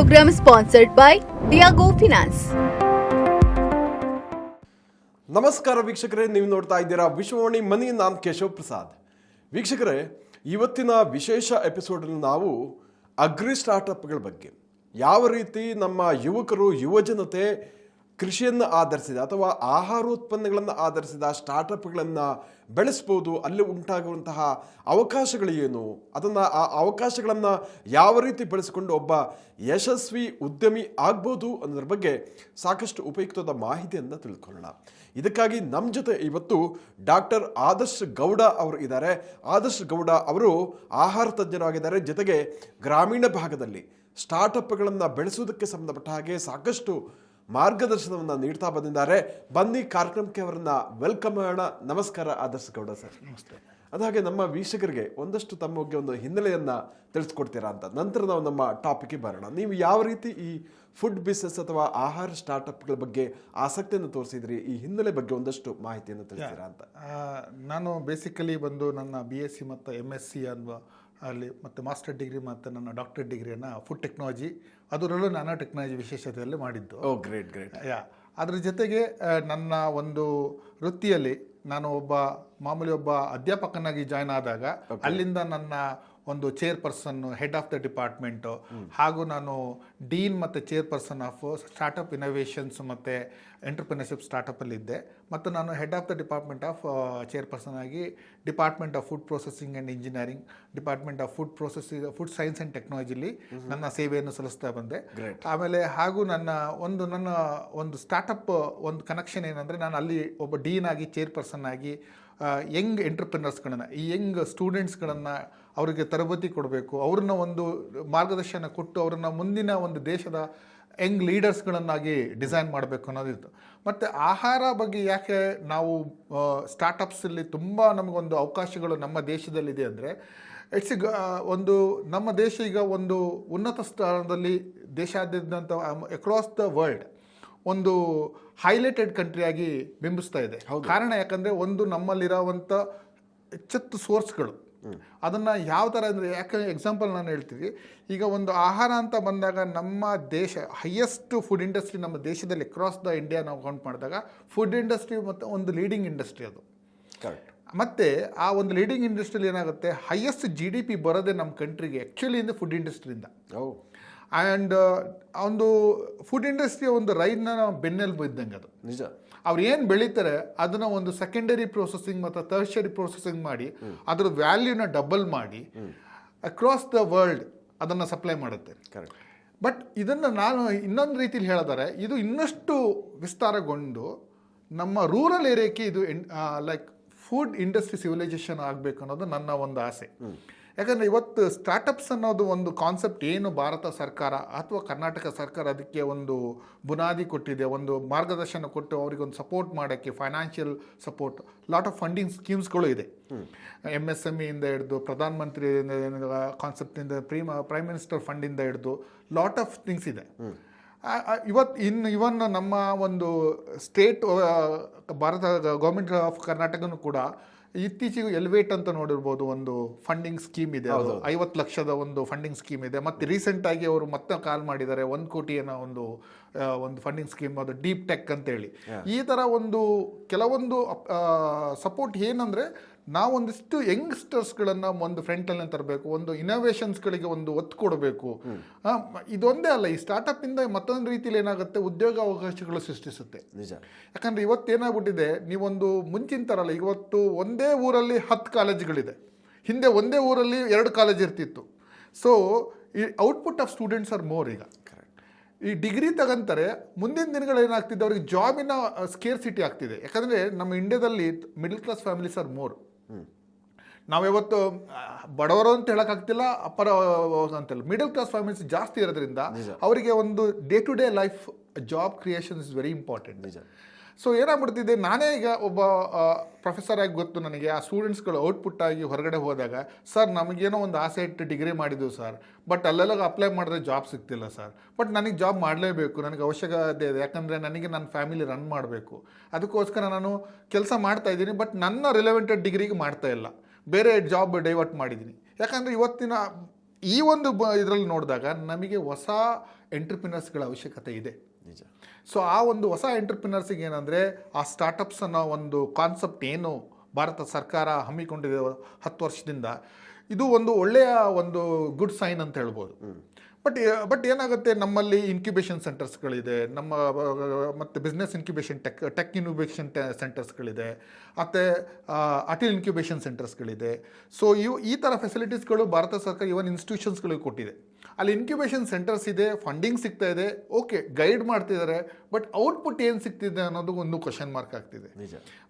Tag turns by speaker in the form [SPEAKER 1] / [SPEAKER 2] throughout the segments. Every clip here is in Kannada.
[SPEAKER 1] program sponsored by Diago Finance.
[SPEAKER 2] ನಮಸ್ಕಾರ ವೀಕ್ಷಕರೇ, ನೀವು ನೋಡ್ತಾ ಇದ್ದೀರಾ ವಿಶ್ವವಾಣಿ ಮನಿ. ನಾನು ಕೇಶವ್ ಪ್ರಸಾದ್. ವೀಕ್ಷಕರೇ, ಇವತ್ತಿನ ವಿಶೇಷ ಎಪಿಸೋಡಲ್ಲಿ ನಾವು ಅಗ್ರಿ ಸ್ಟಾರ್ಟಪ್ಗಳ ಬಗ್ಗೆ, ಯಾವ ರೀತಿ ನಮ್ಮ ಯುವಕರು ಯುವಜನತೆ ಕೃಷಿಯನ್ನು ಆಧರಿಸಿದ ಅಥವಾ ಆಹಾರೋತ್ಪನ್ನಗಳನ್ನು ಆಧರಿಸಿದ ಸ್ಟಾರ್ಟಪ್ಗಳನ್ನು ಬೆಳೆಸ್ಬೋದು, ಅಲ್ಲಿ ಉಂಟಾಗುವಂತಹ ಅವಕಾಶಗಳು ಏನು, ಅದನ್ನು ಆ ಅವಕಾಶಗಳನ್ನು ಯಾವ ರೀತಿ ಬೆಳೆಸಿಕೊಂಡು ಒಬ್ಬ ಯಶಸ್ವಿ ಉದ್ಯಮಿ ಆಗ್ಬೋದು ಅನ್ನೋದ್ರ ಬಗ್ಗೆ ಸಾಕಷ್ಟು ಉಪಯುಕ್ತವಾದ ಮಾಹಿತಿಯನ್ನು ತಿಳ್ಕೊಳ್ಳೋಣ. ಇದಕ್ಕಾಗಿ ನಮ್ಮ ಜೊತೆ ಇವತ್ತು ಡಾಕ್ಟರ್ ಆದರ್ಶ್ ಗೌಡ ಅವರು ಇದ್ದಾರೆ. ಆದರ್ಶ್ ಗೌಡ ಅವರು ಆಹಾರ ತಜ್ಞರಾಗಿದ್ದಾರೆ, ಜೊತೆಗೆ ಗ್ರಾಮೀಣ ಭಾಗದಲ್ಲಿ ಸ್ಟಾರ್ಟಪ್ಗಳನ್ನು ಬೆಳೆಸುವುದಕ್ಕೆ ಸಂಬಂಧಪಟ್ಟ ಹಾಗೆ ಸಾಕಷ್ಟು ಮಾರ್ಗದರ್ಶನವನ್ನು ನೀಡ್ತಾ ಬಂದಿದ್ದಾರೆ. ಬನ್ನಿ ಕಾರ್ಯಕ್ರಮಕ್ಕೆ ಅವರನ್ನ ವೆಲ್ಕಮ್ ಮಾಡೋಣ. ನಮಸ್ಕಾರ ಆದರ್ಶ್ ಗೌಡ ಸರ್.
[SPEAKER 3] ನಮಸ್ತೆ.
[SPEAKER 2] ಅದಾಗೆ ನಮ್ಮ ವೀಕ್ಷಕರಿಗೆ ಒಂದಷ್ಟು ತಮ್ಮ ಬಗ್ಗೆ ಒಂದು ಹಿನ್ನೆಲೆಯನ್ನು ತಿಳಿಸ್ಕೊಡ್ತೀರಾ ಅಂತ, ನಂತರ ನಾವು ನಮ್ಮ ಟಾಪಿಕ್ಗೆ ಬರೋಣ. ನೀವು ಯಾವ ರೀತಿ ಈ ಫುಡ್ ಬಿಸ್ನೆಸ್ ಅಥವಾ ಆಹಾರ ಸ್ಟಾರ್ಟಪ್ಗಳ ಬಗ್ಗೆ ಆಸಕ್ತಿಯನ್ನು ತೋರಿಸಿದ್ರಿ, ಈ ಹಿನ್ನೆಲೆ ಬಗ್ಗೆ ಒಂದಷ್ಟು ಮಾಹಿತಿಯನ್ನು ತಿಳಿಸ್ತೀರಾ ಅಂತ.
[SPEAKER 3] ನಾನು ಬೇಸಿಕಲಿ ಬಂದು ನನ್ನ BSc ಮತ್ತು MSc ಅನ್ನುವ ಅಲ್ಲಿ ಮತ್ತು ಮಾಸ್ಟರ್ ಡಿಗ್ರಿ ಮತ್ತು ನನ್ನ ಡಾಕ್ಟರೇಟ್ ಡಿಗ್ರಿಯನ್ನು ಫುಡ್ ಟೆಕ್ನಾಲಜಿ, ಅದರಲ್ಲೂ ನಾನೋ ಟೆಕ್ನಾಲಜಿ ವಿಶೇಷತೆಯಲ್ಲಿ ಮಾಡಿದ್ದು.
[SPEAKER 2] Great great.
[SPEAKER 3] ಅದ್ರ ಜೊತೆಗೆ ನನ್ನ ಒಂದು ವೃತ್ತಿಯಲ್ಲಿ ನಾನು ಮಾಮೂಲಿ ಒಬ್ಬ ಅಧ್ಯಾಪಕನಾಗಿ ಜಾಯ್ನ್ ಆದಾಗ ಅಲ್ಲಿಂದ ನನ್ನ ಒಂದು chairperson, head of the department, ಹಾಗೂ ನಾನು ಡೀನ್ ಮತ್ತು ಚೇರ್ಪರ್ಸನ್ ಆಫ್ ಸ್ಟಾರ್ಟಪ್ ಇನೋವೇಷನ್ಸ್ ಮತ್ತು ಎಂಟರ್ಪ್ರಿನರ್ಶಿಪ್ ಸ್ಟಾರ್ಟಪ್ಪಲ್ಲಿದ್ದೆ. ಮತ್ತು ನಾನು head of the department of chairperson ಆಗಿ department of food processing and engineering, department of food science and ಟೆಕ್ನಾಲಜಿಲಿ ನನ್ನ ಸೇವೆಯನ್ನು ಸಲ್ಲಿಸ್ತಾ ಬಂದೆ. ಆಮೇಲೆ ಹಾಗೂ ನನ್ನ ಒಂದು ಸ್ಟಾರ್ಟಪ್ ಒಂದು ಕನೆಕ್ಷನ್ ಏನಂದರೆ, ನಾನು ಅಲ್ಲಿ ಒಬ್ಬ ಡೀನ್ ಆಗಿ ಚೇರ್ಪರ್ಸನ್ ಆಗಿ ಯಂಗ್ ಎಂಟರ್ಪ್ರಿನರ್ಸ್ಗಳನ್ನು, ಈ ಯಂಗ್ ಸ್ಟೂಡೆಂಟ್ಸ್ಗಳನ್ನು ಅವರಿಗೆ ತರಬೇತಿ ಕೊಡಬೇಕು, ಅವ್ರನ್ನ ಒಂದು ಮಾರ್ಗದರ್ಶನ ಕೊಟ್ಟು ಅವ್ರನ್ನ ಮುಂದಿನ ಒಂದು ದೇಶದ ಯಂಗ್ ಲೀಡರ್ಸ್ಗಳನ್ನಾಗಿ ಡಿಸೈನ್ ಮಾಡಬೇಕು ಅನ್ನೋದಿತ್ತು. ಮತ್ತು ಆಹಾರ ಬಗ್ಗೆ ಯಾಕೆ ನಾವು ಸ್ಟಾರ್ಟಪ್ಸಲ್ಲಿ ತುಂಬ ನಮಗೊಂದು ಅವಕಾಶಗಳು ನಮ್ಮ ದೇಶದಲ್ಲಿದೆ ಅಂದರೆ, ಒಂದು ನಮ್ಮ ದೇಶ ಈಗ ಒಂದು ಉನ್ನತ ಸ್ಥಾನದಲ್ಲಿ ದೇಶಾದ್ಯಂತ ಅಕ್ರಾಸ್ ದ ವರ್ಲ್ಡ್ ಒಂದು ಹೈಲೈಟೆಡ್ ಕಂಟ್ರಿಯಾಗಿ ಬಿಂಬಿಸ್ತಾ ಇದೆ. ಕಾರಣ ಯಾಕಂದರೆ, ಒಂದು ನಮ್ಮಲ್ಲಿರೋವಂಥ ಎಚ್ಚೆತ್ತು ಸೋರ್ಸ್ಗಳು, ಅದನ್ನು ಯಾವ ಥರ ಅಂದರೆ, ಎಕ್ಸಾಂಪಲ್ ನಾನು ಹೇಳ್ತೀವಿ, ಈಗ ಒಂದು ಆಹಾರ ಅಂತ ಬಂದಾಗ ನಮ್ಮ ದೇಶ ಹೈಯೆಸ್ಟ್ ಫುಡ್ ಇಂಡಸ್ಟ್ರಿ ನಮ್ಮ ದೇಶದಲ್ಲಿ ಅಕ್ರಾಸ್ ದ ಇಂಡಿಯಾ ನಾವು ಕೌಂಟ್ ಮಾಡಿದಾಗ ಫುಡ್ ಇಂಡಸ್ಟ್ರಿ ಮತ್ತು ಒಂದು ಲೀಡಿಂಗ್ ಇಂಡಸ್ಟ್ರಿ ಅದು. ಕರೆಕ್ಟ್. ಮತ್ತು ಆ ಒಂದು ಲೀಡಿಂಗ್ ಇಂಡಸ್ಟ್ರಿಯಲ್ಲಿ ಏನಾಗುತ್ತೆ, ಹೈಯೆಸ್ಟ್ GDP ಬರೋದೇ ನಮ್ಮ ಕಂಟ್ರಿಗೆ ಆ್ಯಕ್ಚುಲಿ ಇಂದ ಫುಡ್ ಇಂಡಸ್ಟ್ರಿಯಿಂದ. ಆ್ಯಂಡ್ ಒಂದು ಫುಡ್ ಇಂಡಸ್ಟ್ರಿಯ ಒಂದು ರೈಲ್ನ ಬೆನ್ನೆಲುಬು ಇದ್ದಂಗೆ ಅದು. ನಿಜ. ಅವ್ರು ಏನು ಬೆಳೀತಾರೆ ಅದನ್ನು ಒಂದು ಸೆಕೆಂಡರಿ ಪ್ರೊಸೆಸಿಂಗ್ ಮತ್ತು ಟರ್ಷರಿ ಪ್ರೊಸೆಸಿಂಗ್ ಮಾಡಿ ಅದರ ವ್ಯಾಲ್ಯೂನ ಡಬಲ್ ಮಾಡಿ ಅಕ್ರಾಸ್ ದ ವರ್ಲ್ಡ್ ಅದನ್ನು ಸಪ್ಲೈ ಮಾಡುತ್ತೆ. ಕರೆಕ್ಟ್. ಬಟ್ ಇದನ್ನು ನಾನು ಇನ್ನೊಂದು ರೀತಿಲಿ ಹೇಳಿದರೆ, ಇದು ಇನ್ನಷ್ಟು ವಿಸ್ತಾರಗೊಂಡು ನಮ್ಮ ರೂರಲ್ ಏರಿಯಾಕ್ಕೆ ಇದು ಲೈಕ್ ಫುಡ್ ಇಂಡಸ್ಟ್ರಿ ಸಿವಿಲೈಸೇಷನ್ ಆಗಬೇಕು ಅನ್ನೋದು ನನ್ನ ಒಂದು ಆಸೆ. ಯಾಕಂದರೆ ಇವತ್ತು ಸ್ಟಾರ್ಟಪ್ಸ್ ಅನ್ನೋದು ಒಂದು ಕಾನ್ಸೆಪ್ಟ್ ಏನು ಭಾರತ ಸರ್ಕಾರ ಅಥವಾ ಕರ್ನಾಟಕ ಸರ್ಕಾರ ಅದಕ್ಕೆ ಒಂದು ಬುನಾದಿ ಕೊಟ್ಟಿದೆ, ಒಂದು ಮಾರ್ಗದರ್ಶನ ಕೊಟ್ಟು ಅವರಿಗೊಂದು ಸಪೋರ್ಟ್ ಮಾಡೋಕ್ಕೆ financial support, lot of funding ಸ್ಕೀಮ್ಸ್ಗಳು ಇದೆ. MSMEಯಿಂದ ಹಿಡಿದು ಪ್ರಧಾನ ಮಂತ್ರಿ ಕಾನ್ಸೆಪ್ಟಿಂದ ಪ್ರೈಮ್ ಮಿನಿಸ್ಟರ್ ಫಂಡಿಂದ ಹಿಡಿದು ಲಾಟ್ ಆಫ್ ಥಿಂಗ್ಸ್ ಇದೆ. ಇವನ್ ನಮ್ಮ ಒಂದು ಸ್ಟೇಟ್ ಭಾರತ ಗೌರ್ಮೆಂಟ್ ಆಫ್ ಕರ್ನಾಟಕನೂ ಕೂಡ ಇತ್ತೀಚೆಗೆ ಎಲಿವೇಟ್ ಅಂತ ನೋಡಿರ್ಬೋದು, ಒಂದು ಫಂಡಿಂಗ್ ಸ್ಕೀಮ್ ಇದೆ, ಅದು 50 ಲಕ್ಷದ ಒಂದು ಫಂಡಿಂಗ್ ಸ್ಕೀಮ್ ಇದೆ. ಮತ್ತು ರೀಸೆಂಟಾಗಿ ಅವರು ಮತ್ತೆ ಕಾಲ್ ಮಾಡಿದ್ದಾರೆ 1 ಕೋಟಿಯ ಒಂದು ಫಂಡಿಂಗ್ ಸ್ಕೀಮ್, ಅದು ಡೀಪ್ ಟೆಕ್ ಅಂತೇಳಿ. ಈ ಥರ ಒಂದು ಕೆಲವೊಂದು ಸಪೋರ್ಟ್ ಏನಂದರೆ, ನಾವೊಂದಿಷ್ಟು ಯಂಗ್ಸ್ಟರ್ಸ್ಗಳನ್ನು ಒಂದು ಫ್ರಂಟಲ್ಲಿ ತರಬೇಕು, ಒಂದು ಇನೋವೇಷನ್ಸ್ಗಳಿಗೆ ಒಂದು ಒತ್ತು ಕೊಡಬೇಕು. ಇದೊಂದೇ ಅಲ್ಲ, ಈ ಸ್ಟಾರ್ಟಪ್ಪಿಂದ ಮತ್ತೊಂದು ರೀತಿಯಲ್ಲಿ ಏನಾಗುತ್ತೆ, ಉದ್ಯೋಗ ಅವಕಾಶಗಳು ಸೃಷ್ಟಿಸುತ್ತೆ. ನಿಜ. ಯಾಕಂದರೆ ಇವತ್ತೇನಾಗ್ಬಿಟ್ಟಿದೆ, ನೀವೊಂದು ಮುಂಚಿನ ಥರಲ್ಲ, ಇವತ್ತು ಒಂದೇ ಊರಲ್ಲಿ 10 ಕಾಲೇಜುಗಳಿದೆ, ಹಿಂದೆ ಒಂದೇ ಊರಲ್ಲಿ 2 ಕಾಲೇಜ್ ಇರ್ತಿತ್ತು. ಸೊ ಈ output of students R more. ಈಗ ಈ ಡಿಗ್ರಿ ತಗೊಂತಾರೆ, ಮುಂದಿನ ದಿನಗಳು ಏನಾಗ್ತಿದೆ, ಅವ್ರಿಗೆ ಜಾಬಿನ ಸ್ಕೇರ್ಸಿಟಿ ಆಗ್ತಿದೆ. ಯಾಕಂದರೆ ನಮ್ಮ ಇಂಡಿಯಾದಲ್ಲಿ middle class families are more. ನಾವ್ಯಾವತ್ತು ಬಡವರು ಅಂತ ಹೇಳೋಕ್ಕಾಗ್ತಿಲ್ಲ, ಅಪ್ಪರ ಅಂತಿಲ್ಲ, ಮಿಡಲ್ ಕ್ಲಾಸ್ ಫ್ಯಾಮಿಲೀಸ್ ಜಾಸ್ತಿ ಇರೋದ್ರಿಂದ ಅವರಿಗೆ ಒಂದು day to day life job creation is very important. ನಿಜ. ಸೊ ಏನಾಗ್ಬಿಡ್ತಿದೆ, ನಾನೇ ಈಗ ಒಬ್ಬ ಪ್ರೊಫೆಸರ್ ಆಗಿ ಗೊತ್ತು ನನಗೆ, ಆ ಸ್ಟೂಡೆಂಟ್ಸ್ಗಳು ಔಟ್ಪುಟ್ ಆಗಿ ಹೊರಗಡೆ ಹೋದಾಗ, ಸರ್ ನಮಗೇನೋ ಒಂದು ಆಸೆ ಇಟ್ಟು ಡಿಗ್ರಿ ಮಾಡಿದ್ದು ಸರ್, ಬಟ್ ಅಲ್ಲೆಲ್ಲ ಅಪ್ಲೈ ಮಾಡಿದ್ರೆ ಜಾಬ್ ಸಿಗ್ತಿಲ್ಲ ಸರ್, ಬಟ್ ನನಗೆ ಜಾಬ್ ಮಾಡಲೇಬೇಕು, ನನಗೆ ಅವಶ್ಯಕತೆ ಇದೆ, ಯಾಕಂದರೆ ನನಗೆ ನನ್ನ ಫ್ಯಾಮಿಲಿ ರನ್ ಮಾಡಬೇಕು, ಅದಕ್ಕೋಸ್ಕರ ನಾನು ಕೆಲಸ ಮಾಡ್ತಾಯಿದ್ದೀನಿ, ಬಟ್ ನನ್ನ ರಿಲೆವೆಂಟೆಡ್ ಡಿಗ್ರಿಗೆ ಮಾಡ್ತಾಯಿಲ್ಲ, ಬೇರೆ ಜಾಬ್ ಡೈವರ್ಟ್ ಮಾಡಿದ್ದೀನಿ. ಯಾಕಂದರೆ ಇವತ್ತಿನ ಈ ಒಂದು ಇದರಲ್ಲಿ ನೋಡಿದಾಗ ನಮಗೆ ಹೊಸ ಎಂಟರ್ಪ್ರಿನರ್ಸ್ಗಳ ಅವಶ್ಯಕತೆ ಇದೆ.
[SPEAKER 2] ನಿಜ.
[SPEAKER 3] ಸೊ ಆ ಒಂದು ಹೊಸ ಎಂಟರ್ಪ್ರಿನರ್ಸಿಗೆ ಏನಂದರೆ ಆ ಸ್ಟಾರ್ಟಪ್ಸ್ ಅನ್ನೋ ಒಂದು ಕಾನ್ಸೆಪ್ಟ್ ಏನು ಭಾರತ ಸರ್ಕಾರ ಹಮ್ಮಿಕೊಂಡಿದೆ 10 ವರ್ಷದಿಂದ, ಇದು ಒಂದು ಒಳ್ಳೆಯ ಒಂದು ಗುಡ್ ಸೈನ್ ಅಂತ ಹೇಳ್ಬೋದು. ಬಟ್ ಏನಾಗುತ್ತೆ, ನಮ್ಮಲ್ಲಿ ಇನ್ಕ್ಯುಬೇಷನ್ ಸೆಂಟರ್ಸ್ಗಳಿದೆ, ಮತ್ತು ಬಿಸ್ನೆಸ್ ಇನ್ಕ್ಯುಬೇಷನ್ ಟೆಕ್ ಇನ್ಕ್ಯುಬೇಷನ್ ಸೆಂಟರ್ಸ್ಗಳಿದೆ, ಮತ್ತು ಅಟಲ್ ಇನ್ಕ್ಯುಬೇಷನ್ ಸೆಂಟರ್ಸ್ಗಳಿದೆ. ಸೊ ಈ ಥರ ಫೆಸಿಲಿಟೀಸ್ಗಳು ಭಾರತ ಸರ್ಕಾರ ಇವನ್ ಇನ್ಸ್ಟಿಟ್ಯೂಷನ್ಸ್ಗಳಿಗೆ ಕೊಟ್ಟಿದೆ. ಅಲ್ಲಿ ಇನ್ಕ್ಯುಬೇಷನ್ ಸೆಂಟರ್ಸ್ ಇದೆ, ಫಂಡಿಂಗ್ ಸಿಗ್ತಾ ಇದೆ, ಓಕೆ, ಗೈಡ್ ಮಾಡ್ತಿದ್ದಾರೆ, ಬಟ್ ಔಟ್ಪುಟ್ ಏನು ಸಿಗ್ತಿದೆ ಅನ್ನೋದು ಒಂದು ಕ್ವಶನ್ ಮಾರ್ಕ್ ಆಗ್ತಿದೆ.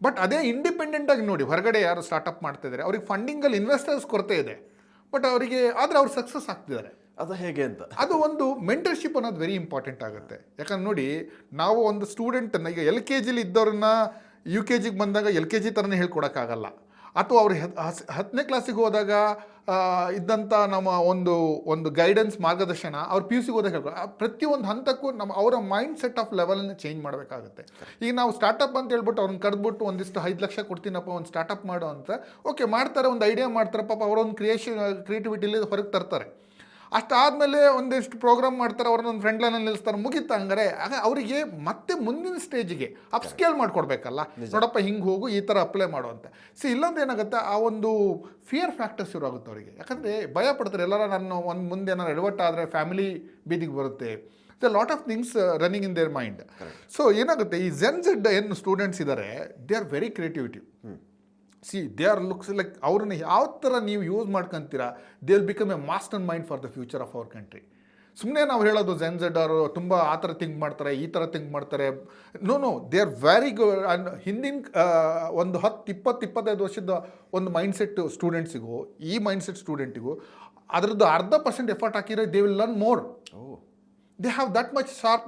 [SPEAKER 3] ಬಟ್ ಅದೇ ಇಂಡಿಪೆಂಡೆಂಟಾಗಿ ನೋಡಿ, ಹೊರಗಡೆ ಯಾರು ಸ್ಟಾರ್ಟಪ್ ಮಾಡ್ತಿದ್ದಾರೆ ಅವ್ರಿಗೆ ಫಂಡಿಂಗಲ್ಲಿ ಇನ್ವೆಸ್ಟರ್ಸ್ ಕೊರತೆ ಇದೆ, ಬಟ್ ಅವರಿಗೆ ಆದರೆ ಅವ್ರು ಸಕ್ಸಸ್ ಆಗ್ತಿದ್ದಾರೆ.
[SPEAKER 2] ಅದು ಹೇಗೆ ಅಂತ, ಅದು
[SPEAKER 3] ಒಂದು ಮೆಂಟರ್ಶಿಪ್ ಅನ್ನೋದು ವೆರಿ ಇಂಪಾರ್ಟೆಂಟ್ ಆಗುತ್ತೆ. ಯಾಕಂದ್ರೆ ನೋಡಿ, ನಾವು ಒಂದು ಸ್ಟೂಡೆಂಟನ್ನು ಈಗ LKG ಇದ್ದವ್ರನ್ನ UKG ಬಂದಾಗ LKG ಥರನೇ ಹೇಳ್ಕೊಡೋಕ್ಕಾಗಲ್ಲ, ಅಥವಾ ಅವ್ರು 10ನೇ ಕ್ಲಾಸಿಗೆ ಹೋದಾಗ ಇದ್ದಂಥ ನಮ್ಮ ಒಂದು ಗೈಡೆನ್ಸ್ ಮಾರ್ಗದರ್ಶನ ಅವ್ರು PUC ಹೋದಾಗ ಹೇಳ್ಕೊಡ. ಪ್ರತಿಯೊಂದು ಹಂತಕ್ಕೂ ಅವರ ಮೈಂಡ್ ಸೆಟ್ ಆಫ್ ಲೆವೆಲನ್ನು ಚೇಂಜ್ ಮಾಡಬೇಕಾಗುತ್ತೆ. ಈಗ ನಾವು ಸ್ಟಾರ್ಟಪ್ ಅಂತ ಹೇಳ್ಬಿಟ್ಟು ಅವ್ರನ್ನ ಕರೆದ್ಬಿಟ್ಟು ಒಂದಿಷ್ಟು 5 ಲಕ್ಷ ಕೊಡ್ತೀನಪ್ಪ ಒಂದು ಸ್ಟಾರ್ಟಪ್ ಮಾಡೋ ಅಂತ, ಓಕೆ ಮಾಡ್ತಾರೆ, ಒಂದು ಐಡಿಯಾ ಮಾಡ್ತಾರೆ, ಪಾಪ ಅವರೊಂದು ಕ್ರಿಯೇಟಿವಿಟಿಲಿ ಹೊರಗೆ ತರ್ತಾರೆ. ಅಷ್ಟಾದಮೇಲೆ ಒಂದಿಷ್ಟು ಪ್ರೋಗ್ರಾಮ್ ಮಾಡ್ತಾರೆ, ಅವ್ರನ್ನೊಂದು ಫ್ರೆಂಡ್ ಲೈನಲ್ಲಿ ನಿಲ್ಲಿಸ್ತಾರೆ, ಮುಗಿತಾ ಹಂಗಾರೆ. ಆಗ ಅವರಿಗೆ ಮತ್ತೆ ಮುಂದಿನ ಸ್ಟೇಜಿಗೆ ಅಪ್ಸ್ಕೇಲ್ ಮಾಡಿಕೊಡ್ಬೇಕಲ್ಲ, ನೋಡಪ್ಪ ಹಿಂಗೆ ಹೋಗು, ಈ ಥರ ಅಪ್ಲೈ ಮಾಡೋ ಅಂತ. ಇಲ್ಲಂದ್ರೆ ಏನಾಗುತ್ತೆ, ಆ ಒಂದು ಫಿಯರ್ ಫ್ಯಾಕ್ಟರ್ ಶುರು ಆಗುತ್ತೆ ಅವರಿಗೆ. ಯಾಕಂದರೆ ಭಯ ಪಡ್ತಾರೆ, ಎಲ್ಲರ ನಾನು ಮುಂದೆ ಏನಾರು ಎಡವಟ್ಟಾದರೆ ಫ್ಯಾಮಿಲಿ ಬೀದಿಗೆ ಬರುತ್ತೆ. Lot of things running in their mind. So ಏನಾಗುತ್ತೆ, ಈ Gen Z ಏನು ಸ್ಟೂಡೆಂಟ್ಸ್ ಇದ್ದಾರೆ, they are very creativity. They are looks like ಅವ್ರನ್ನ ಯಾವ ಥರ ನೀವು ಯೂಸ್ ಮಾಡ್ಕೊತೀರಾ, they will become a master mind for the future of our country. ಸುಮ್ಮನೆ ನಾವು ಹೇಳೋದು Gen Z ಅವರು ತುಂಬ ಆ ಥರ ಥಿಂಕ್ ಮಾಡ್ತಾರೆ, ಈ ಥರ ಥಿಂಕ್ ಮಾಡ್ತಾರೆ. No, they are very good. And ಹಿಂದಿನ ಒಂದು 10-20-25 ವರ್ಷದ ಒಂದು ಮೈಂಡ್ಸೆಟ್ ಸ್ಟೂಡೆಂಟ್ಸಿಗೂ ಈ ಮೈಂಡ್ಸೆಟ್ ಸ್ಟೂಡೆಂಟಿಗೂ ಅದರದ್ದು 0.5% ಎಫರ್ಟ್ ಹಾಕಿದ್ರೆ they will learn more. They have that much sharp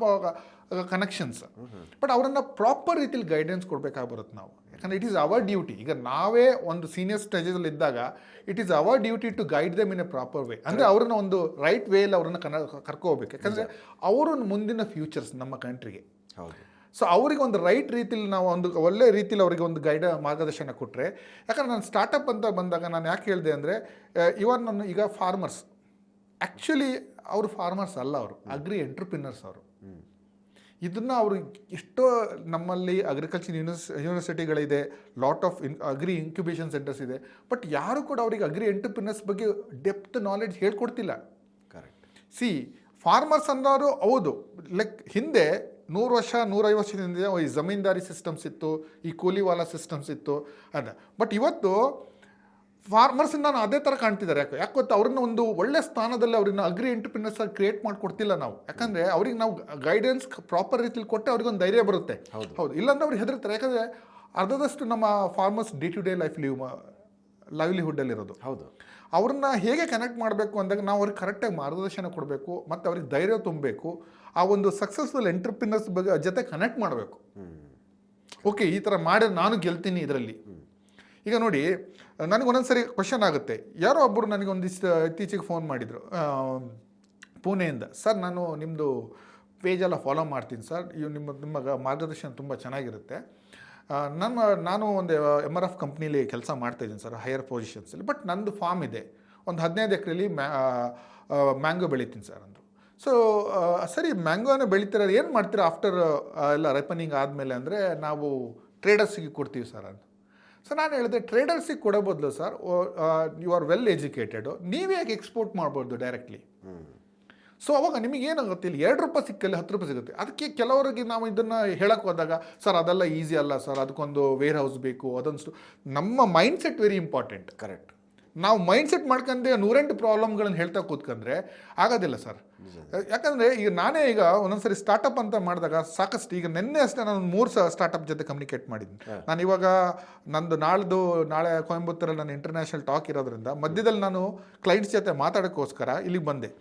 [SPEAKER 3] connections. But ಅವರನ್ನು ಪ್ರಾಪರ್ ರೀತಿಲಿ ಗೈಡೆನ್ಸ್ ಕೊಡಬೇಕಾಗಿ ಬರುತ್ತೆ ನಾವು. ಯಾಕಂದರೆ ಇಟ್ ಈಸ್ ಅವರ್ ಡ್ಯೂಟಿ. ಈಗ ನಾವೇ ಒಂದು ಸೀನಿಯರ್ ಸ್ಟೇಜಲ್ಲಿ ಇದ್ದಾಗ it is our duty to guide them in a proper way. ಅಂದರೆ ಅವ್ರನ್ನ ಒಂದು ರೈಟ್ ವೇಯಲ್ಲಿ ಅವ್ರನ್ನ ಕರ್ಕೋಬೇಕು. ಯಾಕಂದರೆ ಅವರು ಮುಂದಿನ ಫ್ಯೂಚರ್ಸ್ ನಮ್ಮ ಕಂಟ್ರಿಗೆ. ಸೊ ಅವರಿಗೆ ಒಂದು ರೈಟ್ ರೀತಿಲಿ ನಾವು ಒಂದು ಒಳ್ಳೆ ರೀತಿಲಿ ಅವರಿಗೆ ಒಂದು ಮಾರ್ಗದರ್ಶನ ಕೊಟ್ಟರೆ. ಯಾಕಂದರೆ ನಾನು ಸ್ಟಾರ್ಟಪ್ ಅಂತ ಬಂದಾಗ ನಾನು ಯಾಕೆ ಹೇಳಿದೆ ಅಂದರೆ, ನಾನು ಈಗ ಫಾರ್ಮರ್ಸ್, ಆ್ಯಕ್ಚುಲಿ ಅವರು ಫಾರ್ಮರ್ಸ್ ಅಲ್ಲ, ಅವರು ಅಗ್ರಿ ಎಂಟ್ರಪ್ರಿನರ್ಸ್. ಅವರು ಇದನ್ನು ಅವರು ಎಷ್ಟೋ ನಮ್ಮಲ್ಲಿ ಅಗ್ರಿಕಲ್ಚರ್ ಯೂನಿವರ್ಸಿಟಿಗಳಿದೆ, lot of agri incubation centres ಇದೆ, ಬಟ್ ಯಾರು ಕೂಡ ಅವರಿಗೆ ಅಗ್ರಿ ಎಂಟರ್ಪ್ರಿನರ್ಸ್ ಬಗ್ಗೆ ಡೆಪ್ತ್ ನಾಲೆಡ್ಜ್ ಹೇಳ್ಕೊಡ್ತಿಲ್ಲ. ಕರೆಕ್ಟ್. ಫಾರ್ಮರ್ಸ್ ಅನ್ನೋರು ಹೌದು, ಲೈಕ್ ಹಿಂದೆ 100 ವರ್ಷ 150 ವರ್ಷದಿಂದ ಈ ಜಮೀನ್ದಾರಿ ಸಿಸ್ಟಮ್ಸ್ ಇತ್ತು, ಈ ಕೂಲಿವಾಲ ಸಿಸ್ಟಮ್ಸ್ ಇತ್ತು ಅದ. ಬಟ್ ಇವತ್ತು ಫಾರ್ಮರ್ಸನ್ನ ನಾನು ಅದೇ ಥರ ಕಾಣ್ತಿದ್ದಾರೆ. ಯಾಕೆ ಗೊತ್ತಾ, ಅವ್ರನ್ನ ಒಂದು ಒಳ್ಳೆ ಸ್ಥಾನದಲ್ಲಿ ಅವ್ರನ್ನ ಅಗ್ರಿ ಎಂಟರ್ಪ್ರಿನರ್ಸ್ ಕ್ರಿಯೇಟ್ ಮಾಡಿಕೊಡ್ತಿಲ್ಲ ನಾವು. ಯಾಕಂದರೆ ಅವ್ರಿಗೆ ನಾವು ಗೈಡೆನ್ಸ್ ಪ್ರಾಪರ್ ರೀತಿಲಿ ಕೊಟ್ಟರೆ ಅವ್ರಿಗೊಂದು ಧೈರ್ಯ ಬರುತ್ತೆ. ಹೌದು, ಇಲ್ಲಾಂದ್ರೆ ಅವ್ರಿಗೆ ಹೆದರ್ತಾರೆ. ಯಾಕಂದರೆ ಅರ್ಧದಷ್ಟು ನಮ್ಮ ಫಾರ್ಮರ್ಸ್ ಡೇ ಟು ಡೇ ಲೈವ್ಲಿಹುಡ್ಡಲ್ಲಿರೋದು. ಹೌದು, ಅವ್ರನ್ನ ಹೇಗೆ ಕನೆಕ್ಟ್ ಮಾಡಬೇಕು ಅಂದಾಗ ನಾವು ಅವ್ರಿಗೆ ಕರೆಕ್ಟಾಗಿ ಮಾರ್ಗದರ್ಶನ ಕೊಡಬೇಕು, ಮತ್ತು ಅವ್ರಿಗೆ ಧೈರ್ಯ ತುಂಬಬೇಕು. ಆ ಒಂದು ಸಕ್ಸಸ್ಫುಲ್ ಎಂಟರ್ಪ್ರಿನರ್ಸ್ ಬಗ್ಗೆ ಜೊತೆ ಕನೆಕ್ಟ್ ಮಾಡಬೇಕು. ಓಕೆ, ಈ ಥರ ಮಾಡಿ ನಾನು ಗೆಲ್ತೀನಿ ಇದರಲ್ಲಿ. ಈಗ ನೋಡಿ, ನನಗೊಂದೊಂದ್ಸರಿ ಕ್ವಶನ್ ಆಗುತ್ತೆ. ಯಾರೋ ಒಬ್ಬರು ನನಗೆ ಇತ್ತೀಚೆಗೆ ಫೋನ್ ಮಾಡಿದರು ಪುಣೆಯಿಂದ. ಸರ್, ನಾನು ನಿಮ್ಮದು ಪೇಜೆಲ್ಲ ಫಾಲೋ ಮಾಡ್ತೀನಿ ಸರ್, ನಿಮ್ಮ ಮಾರ್ಗದರ್ಶನ ತುಂಬ ಚೆನ್ನಾಗಿರುತ್ತೆ. ನಾನು ಒಂದು MRF ಕಂಪ್ನೀಲಿ ಕೆಲಸ ಮಾಡ್ತಾಯಿದ್ದೀನಿ ಸರ್, ಹೈಯರ್ ಪೊಸಿಷನ್ಸಲ್ಲಿ. ಬಟ್ ನಂದು ಫಾರ್ಮ್ ಇದೆ, ಒಂದು 15 ಎಕರೆಲಿ ಮ್ಯಾಂಗೋ ಬೆಳಿತೀನಿ ಸರ್ ಅಂದರು. ಸೊ ಸರಿ, ಮ್ಯಾಂಗೋನ ಬೆಳಿತೀರ, ಏನು ಮಾಡ್ತೀರಾ ಆಫ್ಟರ್ ಎಲ್ಲ ರೈಪನಿಂಗ್ ಆದಮೇಲೆ ಅಂದರೆ, ನಾವು ಟ್ರೇಡರ್ಸಿಗೆ ಕೊಡ್ತೀವಿ ಸರ್ ಅಂತ. ಸೊ ನಾನು ಹೇಳಿದೆ, ಟ್ರೇಡರ್ಸಿಗೆ ಕೊಡೋ ಬದಲು sir, you are well educated, ನೀವೇ ಯಾಕೆ ಎಕ್ಸ್ಪೋರ್ಟ್ ಮಾಡ್ಬೋದು ಡೈರೆಕ್ಟ್ಲಿ. ಸೊ ಅವಾಗ ನಿಮಗೆ ಏನಾಗುತ್ತೆ, ಇಲ್ಲಿ 2 ರೂಪಾಯಿ ಸಿಕ್ಕಲ್ಲಿ 10 ರೂಪಾಯಿ ಸಿಗುತ್ತೆ. ಅದಕ್ಕೆ ಕೆಲವರಿಗೆ ನಾವು ಇದನ್ನು ಹೇಳಕ್ಕೆ ಹೋದಾಗ, ಸರ್ ಅದೆಲ್ಲ ಈಸಿ ಅಲ್ಲ ಸರ್, ಅದಕ್ಕೊಂದು ವೇರ್ ಹೌಸ್ ಬೇಕು, ಅದೊಂದು ನಮ್ಮ mind set very important. Correct. ನಾವು ಮೈಂಡ್ ಸೆಟ್ ಮಾಡ್ಕೊಂಡೆ 108 ಪ್ರಾಬ್ಲಮ್ಗಳನ್ನು ಹೇಳ್ತಾ ಕೂತ್ಕೊಂಡ್ರೆ ಆಗೋದಿಲ್ಲ ಸರ್. ಯಾಕಂದರೆ ಈಗ ನಾನೇ ಈಗ ಒಂದೊಂದ್ಸರಿ ಸ್ಟಾರ್ಟಪ್ ಅಂತ ಮಾಡಿದಾಗ ಸಾಕಷ್ಟು, ಈಗ ನಿನ್ನೆ ಅಷ್ಟೇ ನಾನು 3 ಸ್ಟಾರ್ಟಪ್ ಜೊತೆ ಕಮ್ಯುನಿಕೇಟ್ ಮಾಡಿದ್ದೀನಿ. ನಾನು ಇವಾಗ ನಾಳೆ ಕೊಯಂಬತ್ತೂರಲ್ಲಿ ನಾನು ಇಂಟರ್ನ್ಯಾಷನಲ್ ಟಾಕ್ ಇರೋದ್ರಿಂದ ಮಧ್ಯದಲ್ಲಿ ನಾನು ಕ್ಲೈಂಟ್ಸ್ ಜೊತೆ ಮಾತಾಡೋಕ್ಕೋಸ್ಕರ ಇಲ್ಲಿಗೆ ಬಂದೆ.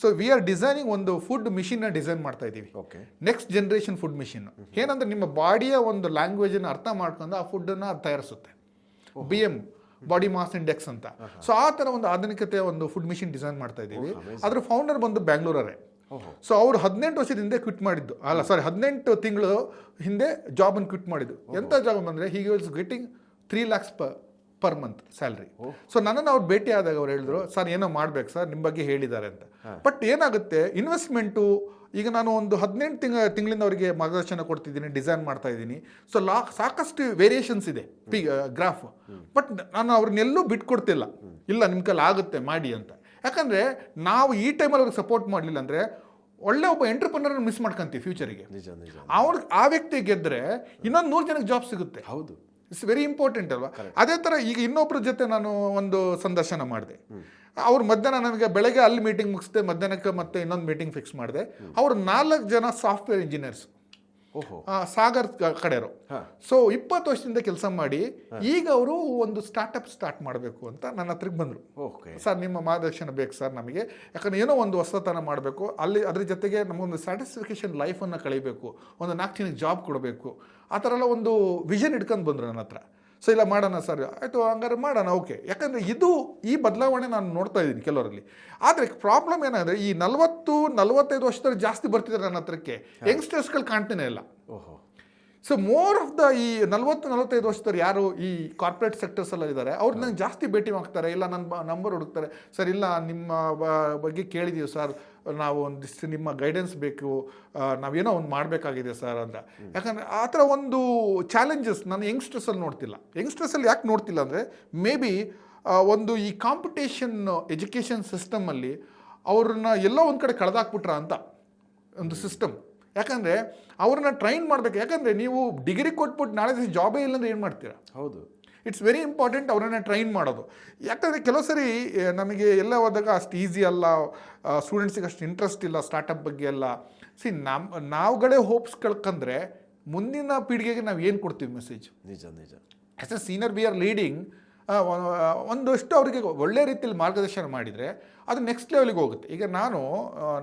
[SPEAKER 3] ಸೊ ವಿ ಆರ್ ಡಿಸೈನಿಂಗ್ ಒಂದು ಫುಡ್ ಮಿಷಿನ್ನ ಡಿಸೈನ್ ಮಾಡ್ತಾ ಇದ್ದೀವಿ. Okay, next generation food machine. ಏನಂದ್ರೆ ನಿಮ್ಮ ಬಾಡಿಯ ಒಂದು ಲ್ಯಾಂಗ್ವೇಜನ್ನು ಅರ್ಥ ಮಾಡ್ಕೊಂಡು ಆ ಫುಡ್ಡನ್ನು ತಯಾರಿಸುತ್ತೆ. BM ಬಾಡಿ ಮಾಸ್ ಇಂಡೆಕ್ಸ್ ಅಂತ. ಸೊ ಆ ಥರ ಒಂದು ಆಧುನಿಕತೆ ಒಂದು ಫುಡ್ ಮಿಷಿನ್ ಡಿಸೈನ್ ಮಾಡ್ತಾ ಇದ್ದೀವಿ. ಅದ್ರ ಫೌಂಡರ್ ಬಂದು ಬ್ಯಾಂಗ್ಳೂರೇ. ಸೊ ಅವ್ರು 18 ವರ್ಷದ ಹಿಂದೆ ಕ್ವಿಟ್ ಮಾಡಿದ್ದು, 18 ತಿಂಗಳು ಹಿಂದೆ ಜಾಬನ್ನು ಕ್ವಿಟ್ ಮಾಡಿದ್ದು. ಎಂಥ ಜಾಬ್ ಅಂದರೆ, he was getting 3 lakhs per month salary. So ನನ್ನನ್ನು ಅವ್ರು ಭೇಟಿ ಆದಾಗ ಅವ್ರು ಹೇಳಿದ್ರು, ಸರ್ ಏನೋ ಮಾಡ್ಬೇಕು ಸರ್, ನಿಮ್ಮ ಬಗ್ಗೆ ಹೇಳಿದ್ದಾರೆ ಅಂತ. ಬಟ್ ಏನಾಗುತ್ತೆ, ಇನ್ವೆಸ್ಟ್ಮೆಂಟು ಈಗ ನಾನು ಒಂದು 18 ತಿಂಗಳಿಂದ ಅವರಿಗೆ ಮಾರ್ಗದರ್ಶನ ಕೊಡ್ತಿದ್ದೀನಿ, ಡಿಸೈನ್ ಮಾಡ್ತಾ ಇದ್ದೀನಿ. ಸೊ ಸಾಕಷ್ಟು ವೇರಿಯೇಷನ್ಸ್ ಇದೆ ಗ್ರಾಫ್. ಬಟ್ ನಾನು ಅವ್ರನ್ನೆಲ್ಲೂ ಬಿಟ್ಕೊಡ್ತಿಲ್ಲ, ಇಲ್ಲ ನಿಮ್ಮ ಕೈಲಿ ಆಗುತ್ತೆ ಮಾಡಿ ಅಂತ. ಯಾಕಂದರೆ ನಾವು ಈ ಟೈಮಲ್ಲಿ ಅವ್ರಿಗೆ ಸಪೋರ್ಟ್ ಮಾಡಲಿಲ್ಲ ಅಂದರೆ ಒಳ್ಳೆ ಒಬ್ಬ ಎಂಟರ್ಪ್ರನರ್ ಮಿಸ್ ಮಾಡ್ಕೊಂತೀವಿ ಫ್ಯೂಚರಿಗೆ. ಆ ವ್ಯಕ್ತಿ ಗೆದ್ದರೆ ಇನ್ನೊಂದು 100 ಜನಕ್ಕೆ ಜಾಬ್ ಸಿಗುತ್ತೆ.
[SPEAKER 2] ಹೌದು,
[SPEAKER 3] ಇಟ್ಸ್ ವೆರಿ ಇಂಪಾರ್ಟೆಂಟ್ ಅಲ್ವಾ. ಅದೇ ಥರ ಈಗ ಇನ್ನೊಬ್ಬರ ಜೊತೆ ನಾನು ಒಂದು ಸಂದರ್ಶನ ಮಾಡಿದೆ. ಅವ್ರು ಮಧ್ಯಾಹ್ನ ನನಗೆ ಬೆಳಗ್ಗೆ ಅಲ್ಲಿ ಮೀಟಿಂಗ್ ಮುಗಿಸ್ದೆ, ಮಧ್ಯಾಹ್ನಕ್ಕೆ ಮತ್ತೆ ಇನ್ನೊಂದು ಮೀಟಿಂಗ್ ಫಿಕ್ಸ್ ಮಾಡಿದೆ. ಅವರು 4 ಜನ ಸಾಫ್ಟ್ವೇರ್ ಇಂಜಿನಿಯರ್ಸ್, ಸಾಗರ್ ಕಡೆಯವರು. ಸೊ 20 ವರ್ಷದಿಂದ ಕೆಲಸ ಮಾಡಿ ಈಗ ಅವರು ಒಂದು ಸ್ಟಾರ್ಟ್ಅಪ್ ಸ್ಟಾರ್ಟ್ ಮಾಡಬೇಕು ಅಂತ ನನ್ನ ಹತ್ರಕ್ಕೆ ಬಂದರು. ಸರ್ ನಿಮ್ಮ ಮಾರ್ಗದರ್ಶನ ಬೇಕು ಸರ್ ನಮಗೆ, ಯಾಕಂದ್ರೆ ಏನೋ ಒಂದು ಹೊಸತನ ಮಾಡಬೇಕು, ಅಲ್ಲಿ ಅದ್ರ ಜೊತೆಗೆ ನಮಗೊಂದು ಸ್ಯಾಟಿಸ್ಫಿಕೇಶನ್ ಲೈಫನ್ನು ಕಳೀಬೇಕು, ಒಂದು 4 ಜನಕ್ಕೆ ಜಾಬ್ ಕೊಡಬೇಕು, ಆ ಥರ ಎಲ್ಲ ಒಂದು ವಿಷನ್ ಇಟ್ಕೊಂಡು ಬಂದರು ನನ್ನ ಹತ್ರ. ಸೊ ಇಲ್ಲ ಮಾಡೋಣ ಸರ್, ಆಯಿತು ಹಂಗಾರೆ ಮಾಡೋಣ, ಓಕೆ. ಯಾಕಂದರೆ ಈ ಬದಲಾವಣೆ ನಾನು ನೋಡ್ತಾ ಇದ್ದೀನಿ ಕೆಲವರಲ್ಲಿ. ಆದರೆ ಪ್ರಾಬ್ಲಮ್ ಏನಂದರೆ ಈ 40-45 ವರ್ಷದಲ್ಲಿ ಜಾಸ್ತಿ ಬರ್ತಿದ್ದಾರೆ ನನ್ನ ಹತ್ರಕ್ಕೆ, ಯಂಗ್ಸ್ಟರ್ಸ್ಗಳು ಕಾಣ್ತಾನೆ ಇಲ್ಲ. ಸೊ ಮೋರ್ ಆಫ್ ದ ಈ 40-45 ವರ್ಷದವ್ರು ಯಾರು ಈ ಕಾರ್ಪೊರೇಟ್ ಸೆಕ್ಟರ್ಸ್ ಎಲ್ಲ ಇದ್ದಾರೆ, ಅವ್ರು ನಂಗೆ ಜಾಸ್ತಿ ಭೇಟಿ ಮಾಡ್ತಾರೆ, ಇಲ್ಲ ನನ್ನ ನಂಬರ್ ಹುಡುಕ್ತಾರೆ. ಸರ್ ಇಲ್ಲ ನಿಮ್ಮ ಬಗ್ಗೆ ಕೇಳಿದ್ದೀವಿ ಸರ್, ನಾವು ಒಂದಿಷ್ಟು ನಿಮ್ಮ ಗೈಡೆನ್ಸ್ ಬೇಕು, ನಾವೇನೋ ಒಂದು ಮಾಡಬೇಕಾಗಿದೆ ಸರ್ ಅಂತ. ಯಾಕಂದರೆ ಆ ಥರ ಒಂದು ಚಾಲೆಂಜಸ್ ನಾನು ಯಂಗ್ಸ್ಟರ್ಸಲ್ಲಿ ನೋಡ್ತಿಲ್ಲ. ಯಂಗ್ಸ್ಟರ್ಸಲ್ಲಿ ಯಾಕೆ ನೋಡ್ತಿಲ್ಲ ಅಂದರೆ ಮೇ ಬಿ ಒಂದು ಈ ಕಾಂಪಿಟೇಷನ್ ಎಜುಕೇಷನ್ ಸಿಸ್ಟಮಲ್ಲಿ ಅವ್ರನ್ನ ಎಲ್ಲೋ ಒಂದು ಕಡೆ ಕಳೆದಾಕ್ಬಿಟ್ರ ಅಂತ ಒಂದು ಸಿಸ್ಟಮ್. ಯಾಕಂದರೆ ಅವ್ರನ್ನ ಟ್ರೈನ್ ಮಾಡಬೇಕು. ಯಾಕಂದರೆ ನೀವು ಡಿಗ್ರಿ ಕೊಟ್ಬಿಟ್ಟು ನಾಳೆ ದಿವಸ ಜಾಬೇ ಇಲ್ಲಂದ್ರೆ ಏನು ಮಾಡ್ತೀರಾ?
[SPEAKER 2] ಹೌದು,
[SPEAKER 3] ಇಟ್ಸ್ ವೆರಿ ಇಂಪಾರ್ಟೆಂಟ್ ಅವರನ್ನು ಟ್ರೈನ್ ಮಾಡೋದು. ಯಾಕಂದರೆ ಕೆಲವು ಸರಿ ನಮಗೆ ಎಲ್ಲ ಹೋದಾಗ ಅಷ್ಟು ಈಸಿ ಅಲ್ಲ, ಸ್ಟೂಡೆಂಟ್ಸಿಗೆ ಅಷ್ಟು ಇಂಟ್ರೆಸ್ಟ್ ಇಲ್ಲ ಸ್ಟಾರ್ಟಪ್ ಬಗ್ಗೆ ಎಲ್ಲ. ನಾವುಗಳೇ ಹೋಪ್ಸ್ ಕಳ್ಕಂದ್ರೆ ಮುಂದಿನ ಪೀಳಿಗೆಗೆ ನಾವು ಏನು ಕೊಡ್ತೀವಿ ಮೆಸೇಜ್?
[SPEAKER 2] ನಿಜ.
[SPEAKER 3] As A senior we are leading, ಒಂದಷ್ಟು ಅವರಿಗೆ ಒಳ್ಳೆ ರೀತಿಯಲ್ಲಿ ಮಾರ್ಗದರ್ಶನ ಮಾಡಿದರೆ ಅದು ನೆಕ್ಸ್ಟ್ ಲೆವೆಲ್ಗೆ ಹೋಗುತ್ತೆ. ಈಗ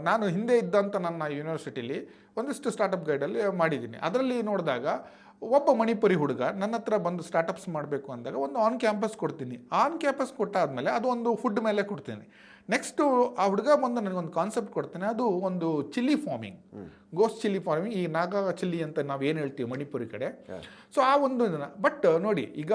[SPEAKER 3] ನಾನು ಹಿಂದೆ ಇದ್ದಂಥ ನನ್ನ ಯೂನಿವರ್ಸಿಟಿಲಿ ಒಂದಿಷ್ಟು ಸ್ಟಾರ್ಟಪ್ ಗೈಡಲ್ಲಿ ಮಾಡಿದ್ದೀನಿ. ಅದರಲ್ಲಿ ನೋಡಿದಾಗ ಒಬ್ಬ ಮಣಿಪುರಿ ಹುಡುಗ ನನ್ನ ಹತ್ರ ಬಂದು ಸ್ಟಾರ್ಟಪ್ಸ್ ಮಾಡಬೇಕು ಅಂದಾಗ ಒಂದು ಆನ್ ಕ್ಯಾಂಪಸ್ ಕೊಡ್ತೀನಿ. ಆನ್ ಕ್ಯಾಂಪಸ್ ಕೊಟ್ಟಾದಮೇಲೆ ಅದು ಒಂದು ಫುಡ್ ಮೇಲೆ ಕೊಡ್ತೀನಿ. ನೆಕ್ಸ್ಟು ಆ ಹುಡುಗ ಬಂದು ನನಗೊಂದು ಕಾನ್ಸೆಪ್ಟ್ ಕೊಡ್ತೇನೆ, ಅದು ಒಂದು chilli farming, ghost chilli farming, ಈ ನಾಗಾ ಚಿಲ್ಲಿ ಅಂತ ನಾವು ಏನು ಹೇಳ್ತೀವಿ ಮಣಿಪುರಿ ಕಡೆ. ಸೊ ಆ ಒಂದು ಇದನ್ನು ಬಟ್ ನೋಡಿ ಈಗ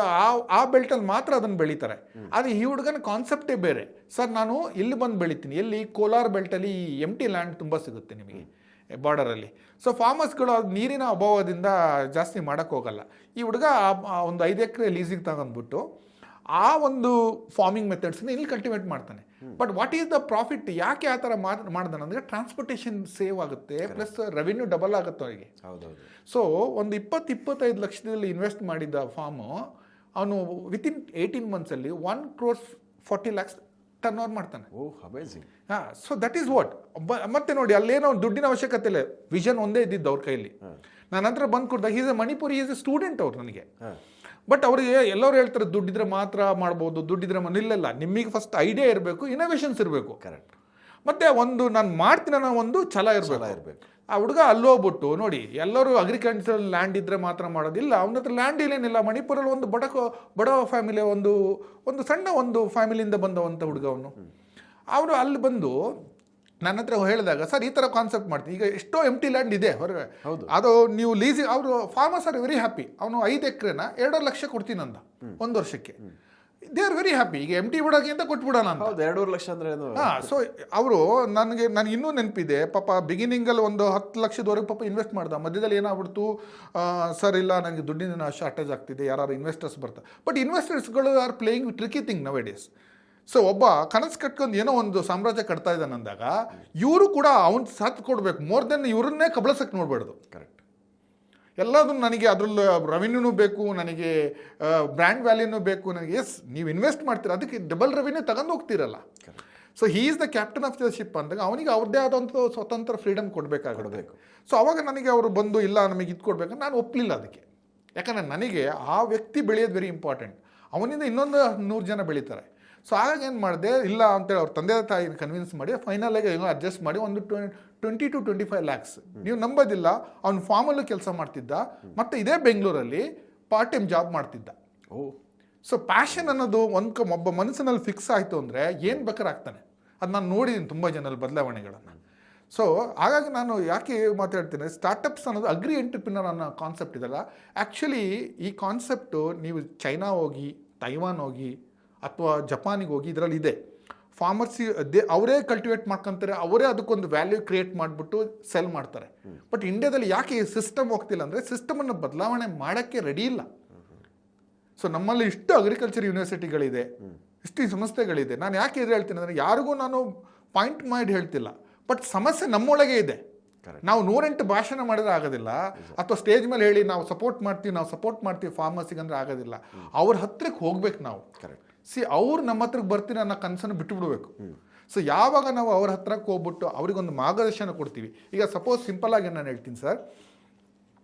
[SPEAKER 3] ಆ ಬೆಲ್ಟಲ್ಲಿ ಮಾತ್ರ ಅದನ್ನು ಬೆಳೀತಾರೆ. ಆದರೆ ಈ ಹುಡುಗನ ಕಾನ್ಸೆಪ್ಟೇ ಬೇರೆ. ಸರ್ ನಾನು ಇಲ್ಲಿ ಬಂದು ಬೆಳಿತೀನಿ, ಎಲ್ಲಿ ಕೋಲಾರ ಬೆಲ್ಟಲ್ಲಿ ಎಂಟಿ ಲ್ಯಾಂಡ್ ತುಂಬ ಸಿಗುತ್ತೆ ನಿಮಗೆ ಬಾರ್ಡರಲ್ಲಿ. ಸೊ ಫಾರ್ಮರ್ಸ್ಗಳು ನೀರಿನ ಅಭಾವದಿಂದ ಜಾಸ್ತಿ ಮಾಡೋಕ್ಕೆ ಹೋಗಲ್ಲ. ಈ ಹುಡುಗ ಒಂದು 5 ಎಕರೆ ಲೀಸಿಗೆ ತಗೊಂಡ್ಬಿಟ್ಟು ಆ ಒಂದು ಫಾರ್ಮಿಂಗ್ ಮೆಥಡ್ಸ್ನ ಇಲ್ಲಿ ಕಲ್ಟಿವೇಟ್ ಮಾಡ್ತಾನೆ. But what is the profit? ಯಾಕೆ ಆ ಥರ ಮಾಡ್ದಾನೆ ಅಂದರೆ ಟ್ರಾನ್ಸ್ಪೋರ್ಟೇಷನ್ ಸೇವ್ ಆಗುತ್ತೆ, ಪ್ಲಸ್ ರೆವಿನ್ಯೂ ಡಬಲ್ ಆಗುತ್ತೆ ಅವರಿಗೆ. ಸೊ ಒಂದು 20-25 ಲಕ್ಷದಲ್ಲಿ ಇನ್ವೆಸ್ಟ್ ಮಾಡಿದ್ದ ಫಾರ್ಮು ಅವನು ವಿತಿನ್ 18 ಮಂತ್ಸಲ್ಲಿ 1.40 crore ಟರ್ನ್ ಓವರ್ ಮಾಡ್ತಾನೆ. So that is what. ಮತ್ತೆ ನೋಡಿ ಅಲ್ಲೇನೋ ದುಡ್ಡಿನ ಅವಶ್ಯಕತೆ ಇಲ್ಲ, ವಿಷನ್ ಒಂದೇ ಇದ್ದಿದ್ದು ಅವ್ರ ಕೈಯಲ್ಲಿ. ನಾನು ನಂತರ ಬಂದು ಕೊಡ್ದಾಗ is a Manipuri, is a student ಅವ್ರು ನನಗೆ. ಬಟ್ ಅವ್ರಿಗೆ ಎಲ್ಲರೂ ಹೇಳ್ತಾರೆ ದುಡ್ಡಿದ್ರೆ ಮಾತ್ರ ಮಾಡ್ಬೋದು, ದುಡ್ಡಿದ್ರೆ ಇಲ್ಲ, ನಿಮಗೆ ಫಸ್ಟ್ ಐಡಿಯಾ ಇರಬೇಕು, ಇನೋವೇಷನ್ಸ್ ಇರಬೇಕು.
[SPEAKER 2] ಕರೆಕ್ಟ್.
[SPEAKER 3] ಮತ್ತೆ ಒಂದು ನಾನು ಮಾಡ್ತೀನಿ ಅನ್ನೋ ಒಂದು ಛಲ ಇರಬೇಕು. ಆ ಹುಡುಗ ಅಲ್ಲೋಗ್ಬಿಟ್ಟು ನೋಡಿ ಎಲ್ಲರೂ ಅಗ್ರಿಕಲ್ಚರಲ್ ಲ್ಯಾಂಡ್ ಇದ್ದರೆ ಮಾತ್ರ ಮಾಡೋದಿಲ್ಲ, ಅವನ ಹತ್ರ ಲ್ಯಾಂಡ್ ಇಲ್ಲೇನಿಲ್ಲ. ಮಣಿಪುರಲ್ಲಿ ಒಂದು ಬಡ ಫ್ಯಾಮಿಲಿ, ಒಂದು ಸಣ್ಣ ಒಂದು ಫ್ಯಾಮಿಲಿಯಿಂದ ಬಂದವಂಥ ಹುಡುಗ ಅವರು ಅಲ್ಲಿ ಬಂದು ನನ್ನ ಹತ್ರ ಹೇಳಿದಾಗ ಸರ್ ಈ ಥರ ಕಾನ್ಸೆಪ್ಟ್ ಮಾಡ್ತೀನಿ. ಈಗ ಎಷ್ಟೋ ಎಂಟಿ ಲ್ಯಾಂಡ್ ಇದೆ ಹೊರಗೆ, ಅದು ನೀವು ಲೀಸಿ, ಅವರು ಫಾರ್ಮರ್ಸ್ ಆರ್ ವೆರಿ ಹ್ಯಾಪಿ. ಅವನು 5 ಎಕರೆನ 2.5 ಲಕ್ಷ ಕೊಡ್ತೀನಂದ 1 ವರ್ಷಕ್ಕೆ. They are very happy. ಈಗ ಎಂಟಿ ಬಿಡೋಕೆ ಅಂತ ಕೊಟ್ಬಿಡೋಣ ಅಂತ.
[SPEAKER 2] 2.5 ಲಕ್ಷ ಅಂದರೆ
[SPEAKER 3] ಸೊ ಅವರು ನನಗೆ ಇನ್ನೂ ನೆನಪಿದೆ, ಪಾಪ ಬಿಗಿನಿಂಗಲ್ಲಿ ಒಂದು 10 ಲಕ್ಷದವರೆಗೆ ಪಾಪ ಇನ್ವೆಸ್ಟ್ ಮಾಡ್ದ. ಮಧ್ಯದಲ್ಲಿ ಏನಾಗ್ಬಿಡ್ತು, ಸರ್ ಇಲ್ಲ ನನಗೆ ದುಡ್ಡಿನ ಶಾರ್ಟೇಜ್ ಆಗ್ತಿದೆ, ಯಾರು ಇನ್ವೆಸ್ಟರ್ಸ್ ಬರ್ತಾರೆ. ಬಟ್ ಇನ್ವೆಸ್ಟರ್ಸ್ಗಳು are playing tricky thing now days. So ಒಬ್ಬ ಕನಸು ಕಟ್ಕೊಂಡು ಏನೋ ಒಂದು ಸಾಮ್ರಾಜ್ಯ ಕಟ್ತಾ ಇದ್ದಾನೆ ಅಂದಾಗ ಇವರು ಕೂಡ ಅವ್ನು ಸಾಥ್ ಕೊಡಬೇಕು. ಮೋರ್ ದೆನ್ ಇವರನ್ನೇ ಕಬಳಸಕ್ಕೆ ನೋಡಬಾರ್ದು.
[SPEAKER 2] ಕರೆಕ್ಟ್.
[SPEAKER 3] ಎಲ್ಲದೂ ನನಗೆ ಅದರಲ್ಲಿ ರೆವಿನ್ಯೂನೂ ಬೇಕು, ನನಗೆ ಬ್ರ್ಯಾಂಡ್ ವ್ಯಾಲ್ಯೂನೂ ಬೇಕು, ನನಗೆ ಎಸ್ ನೀವು ಇನ್ವೆಸ್ಟ್ ಮಾಡ್ತೀರ, ಅದಕ್ಕೆ ಡಬಲ್ ರೆವಿನ್ಯೂ ತಗೊಂಡು ಹೋಗ್ತಿರಲ್ಲ. So he is the captain of the ship ಅಂದಾಗ ಅವನಿಗೆ ಅವ್ರದ್ದೇ ಆದಂಥ ಸ್ವತಂತ್ರ ಫ್ರೀಡಮ್ ಕೊಡಬೇಕಾಗಬೇಕು. ಸೊ ಅವಾಗ ನನಗೆ ಅವರು ಬಂದು ಇಲ್ಲ ನಮಗೆ ಇದು ಕೊಡಬೇಕು, ನಾನು ಒಪ್ಪಲಿಲ್ಲ ಅದಕ್ಕೆ. ಯಾಕಂದರೆ ನನಗೆ ಆ ವ್ಯಕ್ತಿ ಬೆಳೆಯೋದು ವೆರಿ ಇಂಪಾರ್ಟೆಂಟ್. ಅವನಿಂದ ಇನ್ನೊಂದು 100 ಜನ ಬೆಳೀತಾರೆ. ಸೊ ಹಾಗಾಗಿ ಏನು ಮಾಡಿದೆ, ಇಲ್ಲ ಅಂತೇಳಿ ಅವ್ರ ತಂದೆ ತಾಯಿನ ಕನ್ವಿನ್ಸ್ ಮಾಡಿ ಫೈನಲಾಗಿ ಏನೋ ಅಡ್ಜಸ್ಟ್ ಮಾಡಿ ಒಂದು 20 to 25 lakhs. ನೀವು ನಂಬೋದಿಲ್ಲ, ಅವ್ನು ಫಾರ್ಮಲ್ಲೂ ಕೆಲಸ ಮಾಡ್ತಿದ್ದ, ಮತ್ತು ಇದೇ ಬೆಂಗಳೂರಲ್ಲಿ ಪಾರ್ಟ್ ಟೈಮ್ ಜಾಬ್ ಮಾಡ್ತಿದ್ದ. ಸೊ ಪ್ಯಾಷನ್ ಅನ್ನೋದು ಒಬ್ಬ ಮನಸ್ಸಿನಲ್ಲಿ ಫಿಕ್ಸ್ ಆಯಿತು ಅಂದರೆ ಏನು ಬೇಕಾದ್ರೆ ಆಗ್ತಾನೆ. ಅದು ನಾನು ನೋಡಿದ್ದೀನಿ ತುಂಬ ಜನರಲ್ಲಿ ಬದಲಾವಣೆಗಳನ್ನು. ಸೊ ಹಾಗಾಗಿ ನಾನು ಯಾಕೆ ಮಾತಾಡ್ತೀನಿ, ಸ್ಟಾರ್ಟಪ್ಸ್ ಅನ್ನೋದು ಅಗ್ರಿ ಎಂಟರ್ಪ್ರಿನರ್ ಅನ್ನೋ ಕಾನ್ಸೆಪ್ಟ್ ಇದಲ್ಲ. ಆ್ಯಕ್ಚುಲಿ ಈ ಕಾನ್ಸೆಪ್ಟು ನೀವು ಚೈನಾ ಹೋಗಿ, ತೈವಾನ್ ಹೋಗಿ, ಅಥವಾ ಜಪಾನಿಗೆ ಹೋಗಿ ಇದರಲ್ಲಿ ಇದೆ. ಫಾರ್ಮರ್ಸಿ ಅವರೇ ಕಲ್ಟಿವೇಟ್ ಮಾಡ್ಕೊಂತಾರೆ, ಅವರೇ ಅದಕ್ಕೊಂದು ವ್ಯಾಲ್ಯೂ ಕ್ರಿಯೇಟ್ ಮಾಡಿಬಿಟ್ಟು ಸೆಲ್ ಮಾಡ್ತಾರೆ. ಬಟ್ ಇಂಡಿಯಾದಲ್ಲಿ ಯಾಕೆ ಈ ಸಿಸ್ಟಮ್ ಹೋಗ್ತಿಲ್ಲ ಅಂದರೆ ಸಿಸ್ಟಮನ್ನು ಬದಲಾವಣೆ ಮಾಡೋಕ್ಕೆ ರೆಡಿ ಇಲ್ಲ. ಸೊ ನಮ್ಮಲ್ಲಿ ಇಷ್ಟು ಅಗ್ರಿಕಲ್ಚರ್ ಯೂನಿವರ್ಸಿಟಿಗಳಿದೆ, ಇಷ್ಟು ಸಂಸ್ಥೆಗಳಿದೆ. ನಾನು ಯಾಕೆ ಇದು ಹೇಳ್ತೀನಿ ಅಂದರೆ ಯಾರಿಗೂ ನಾನು ಪಾಯಿಂಟ್ ಮಾಡಿ ಹೇಳ್ತಿಲ್ಲ, ಬಟ್ ಸಮಸ್ಯೆ ನಮ್ಮೊಳಗೆ ಇದೆ. ನಾವು 108 ಭಾಷಣ ಮಾಡಿದ್ರೆ ಆಗೋದಿಲ್ಲ, ಅಥವಾ ಸ್ಟೇಜ್ ಮೇಲೆ ಹೇಳಿ ನಾವು ಸಪೋರ್ಟ್ ಮಾಡ್ತೀವಿ ಫಾರ್ಮರ್ಸಿಗೆ ಅಂದರೆ ಆಗೋದಿಲ್ಲ. ಅವ್ರ ಹತ್ರಕ್ಕೆ ಹೋಗ್ಬೇಕು ನಾವು. ಅವ್ರು ನಮ್ಮ ಹತ್ರಕ್ಕೆ ಬರ್ತೀನಿ ಅನ್ನೋ ಕನಸನ್ನು ಬಿಟ್ಟುಬಿಡ್ಬೇಕು. ಸೊ ಯಾವಾಗ ನಾವು ಅವ್ರ ಹತ್ರಕ್ಕೆ ಹೋಗ್ಬಿಟ್ಟು ಅವ್ರಿಗೊಂದು ಮಾರ್ಗದರ್ಶನ ಕೊಡ್ತೀವಿ. ಈಗ ಸಪೋಸ್ ಸಿಂಪಲ್ ಆಗಿ ನಾನು ಹೇಳ್ತೀನಿ ಸರ್,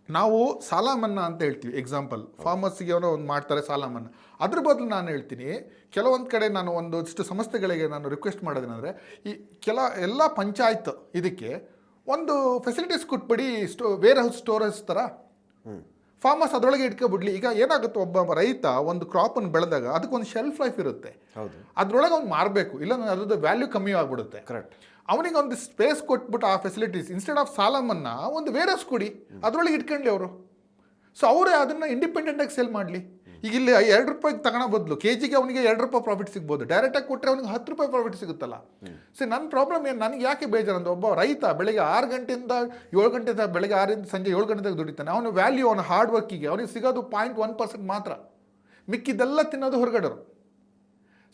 [SPEAKER 3] ನಾವು ಸಾಲ ಮನ್ನಾ ಅಂತ ಹೇಳ್ತೀವಿ. ಎಕ್ಸಾಂಪಲ್, ಫಾರ್ಮರ್ಸಿಗೆ ಅವರ ಒಂದು ಮಾಡ್ತಾರೆ ಸಾಲ ಮನ್ನಾ. ಅದ್ರ ಬದಲು ನಾನು ಹೇಳ್ತೀನಿ, ಕೆಲವೊಂದು ಕಡೆ ನಾನು ಒಂದಷ್ಟು ಸಂಸ್ಥೆಗಳಿಗೆ ನಾನು ರಿಕ್ವೆಸ್ಟ್ ಮಾಡೋದೇನೆಂದರೆ, ಈ ಎಲ್ಲ ಪಂಚಾಯತ್ ಇದಕ್ಕೆ ಒಂದು ಫೆಸಿಲಿಟೀಸ್ ಕೊಟ್ಬಿಡಿ, ವೇರ್ ಹೌಸ್ ಸ್ಟೋರೇಜ್ ಥರ. ಫಾರ್ಮರ್ಸ್ ಅದರೊಳಗೆ ಇಟ್ಕೊಬಿಡ್ಲಿ. ಈಗ ಏನಾಗುತ್ತೆ, ಒಬ್ಬ ರೈತ ಒಂದು ಕ್ರಾಪನ್ನು ಬೆಳೆದಾಗ ಅದಕ್ಕೊಂದು ಶೆಲ್ಫ್ ಲೈಫ್ ಇರುತ್ತೆ, ಅದ್ರೊಳಗೆ ಅವ್ನು ಮಾರಬೇಕು, ಇಲ್ಲ ಅದ್ರದ್ದು ವ್ಯಾಲ್ಯೂ ಕಮ್ಮಿ ಆಗ್ಬಿಡುತ್ತೆ. ಕರೆಕ್ಟ್. ಅವನಿಗೆ ಒಂದು ಸ್ಪೇಸ್ ಕೊಟ್ಬಿಟ್ಟು ಆ ಫೆಸಿಲಿಟೀಸ್ ಇನ್ಸ್ಟೆಡ್ ಆಫ್ ಸಾಲ ಮನ್ನಾ ಒಂದು ವೇರ್ ಹೌಸ್ ಕೊಡಿ, ಅದರೊಳಗೆ ಇಟ್ಕೊಂಡ್ಲಿ ಅವರು. ಸೊ ಅವರೇ ಅದನ್ನು ಇಂಡಿಪೆಂಡೆಂಟಾಗಿ ಸೇಲ್ ಮಾಡಲಿ. ಈಗ ಇಲ್ಲಿ 2 ರೂಪಾಯಿಗೆ ತಗೊಳ್ಳೋ ಬದಲು ಕೆಜಿಗೆ ಅವನಿಗೆ 2 ರೂಪಾಯಿ ಪ್ರಾಫಿಟ್ ಸಿಗ್ಬೋದು. ಡೈರೆಕ್ಟಾಗಿ ಕೊಟ್ಟರೆ ಅವನಿಗೆ 10 ರೂಪಾಯಿ ಪ್ರಾಫಿಟ್ ಸಿಗುತ್ತಲ್ಲ. ಸೊ ನನ್ನ ಪ್ರಾಬ್ಲಮ್ ಏನು, ನನಗೆ ಯಾಕೆ ಬೇಜಾರು ಅಂದರೆ, ಒಬ್ಬ ರೈತ ಬೆಳಗ್ಗೆ 6 ಗಂಟೆಯಿಂದ 7 ಗಂಟೆ ಬೆಳಗ್ಗೆ 6ರಿಂದ ಸಂಜೆ 7 ಗಂಟೆ ತನಕ ದುಡಿತಾನೆ. ಅವನ ವ್ಯಾಲ್ಯೂ, ಅವನ ಹಾರ್ಡ್ ವರ್ಕಿಗೆ ಅವನಿಗೆ ಸಿಗೋದು 0.1% ಮಾತ್ರ, ಮಿಕ್ಕಿದ್ದೆಲ್ಲ ತಿನ್ನೋದು ಹೊರಗಡೆರು.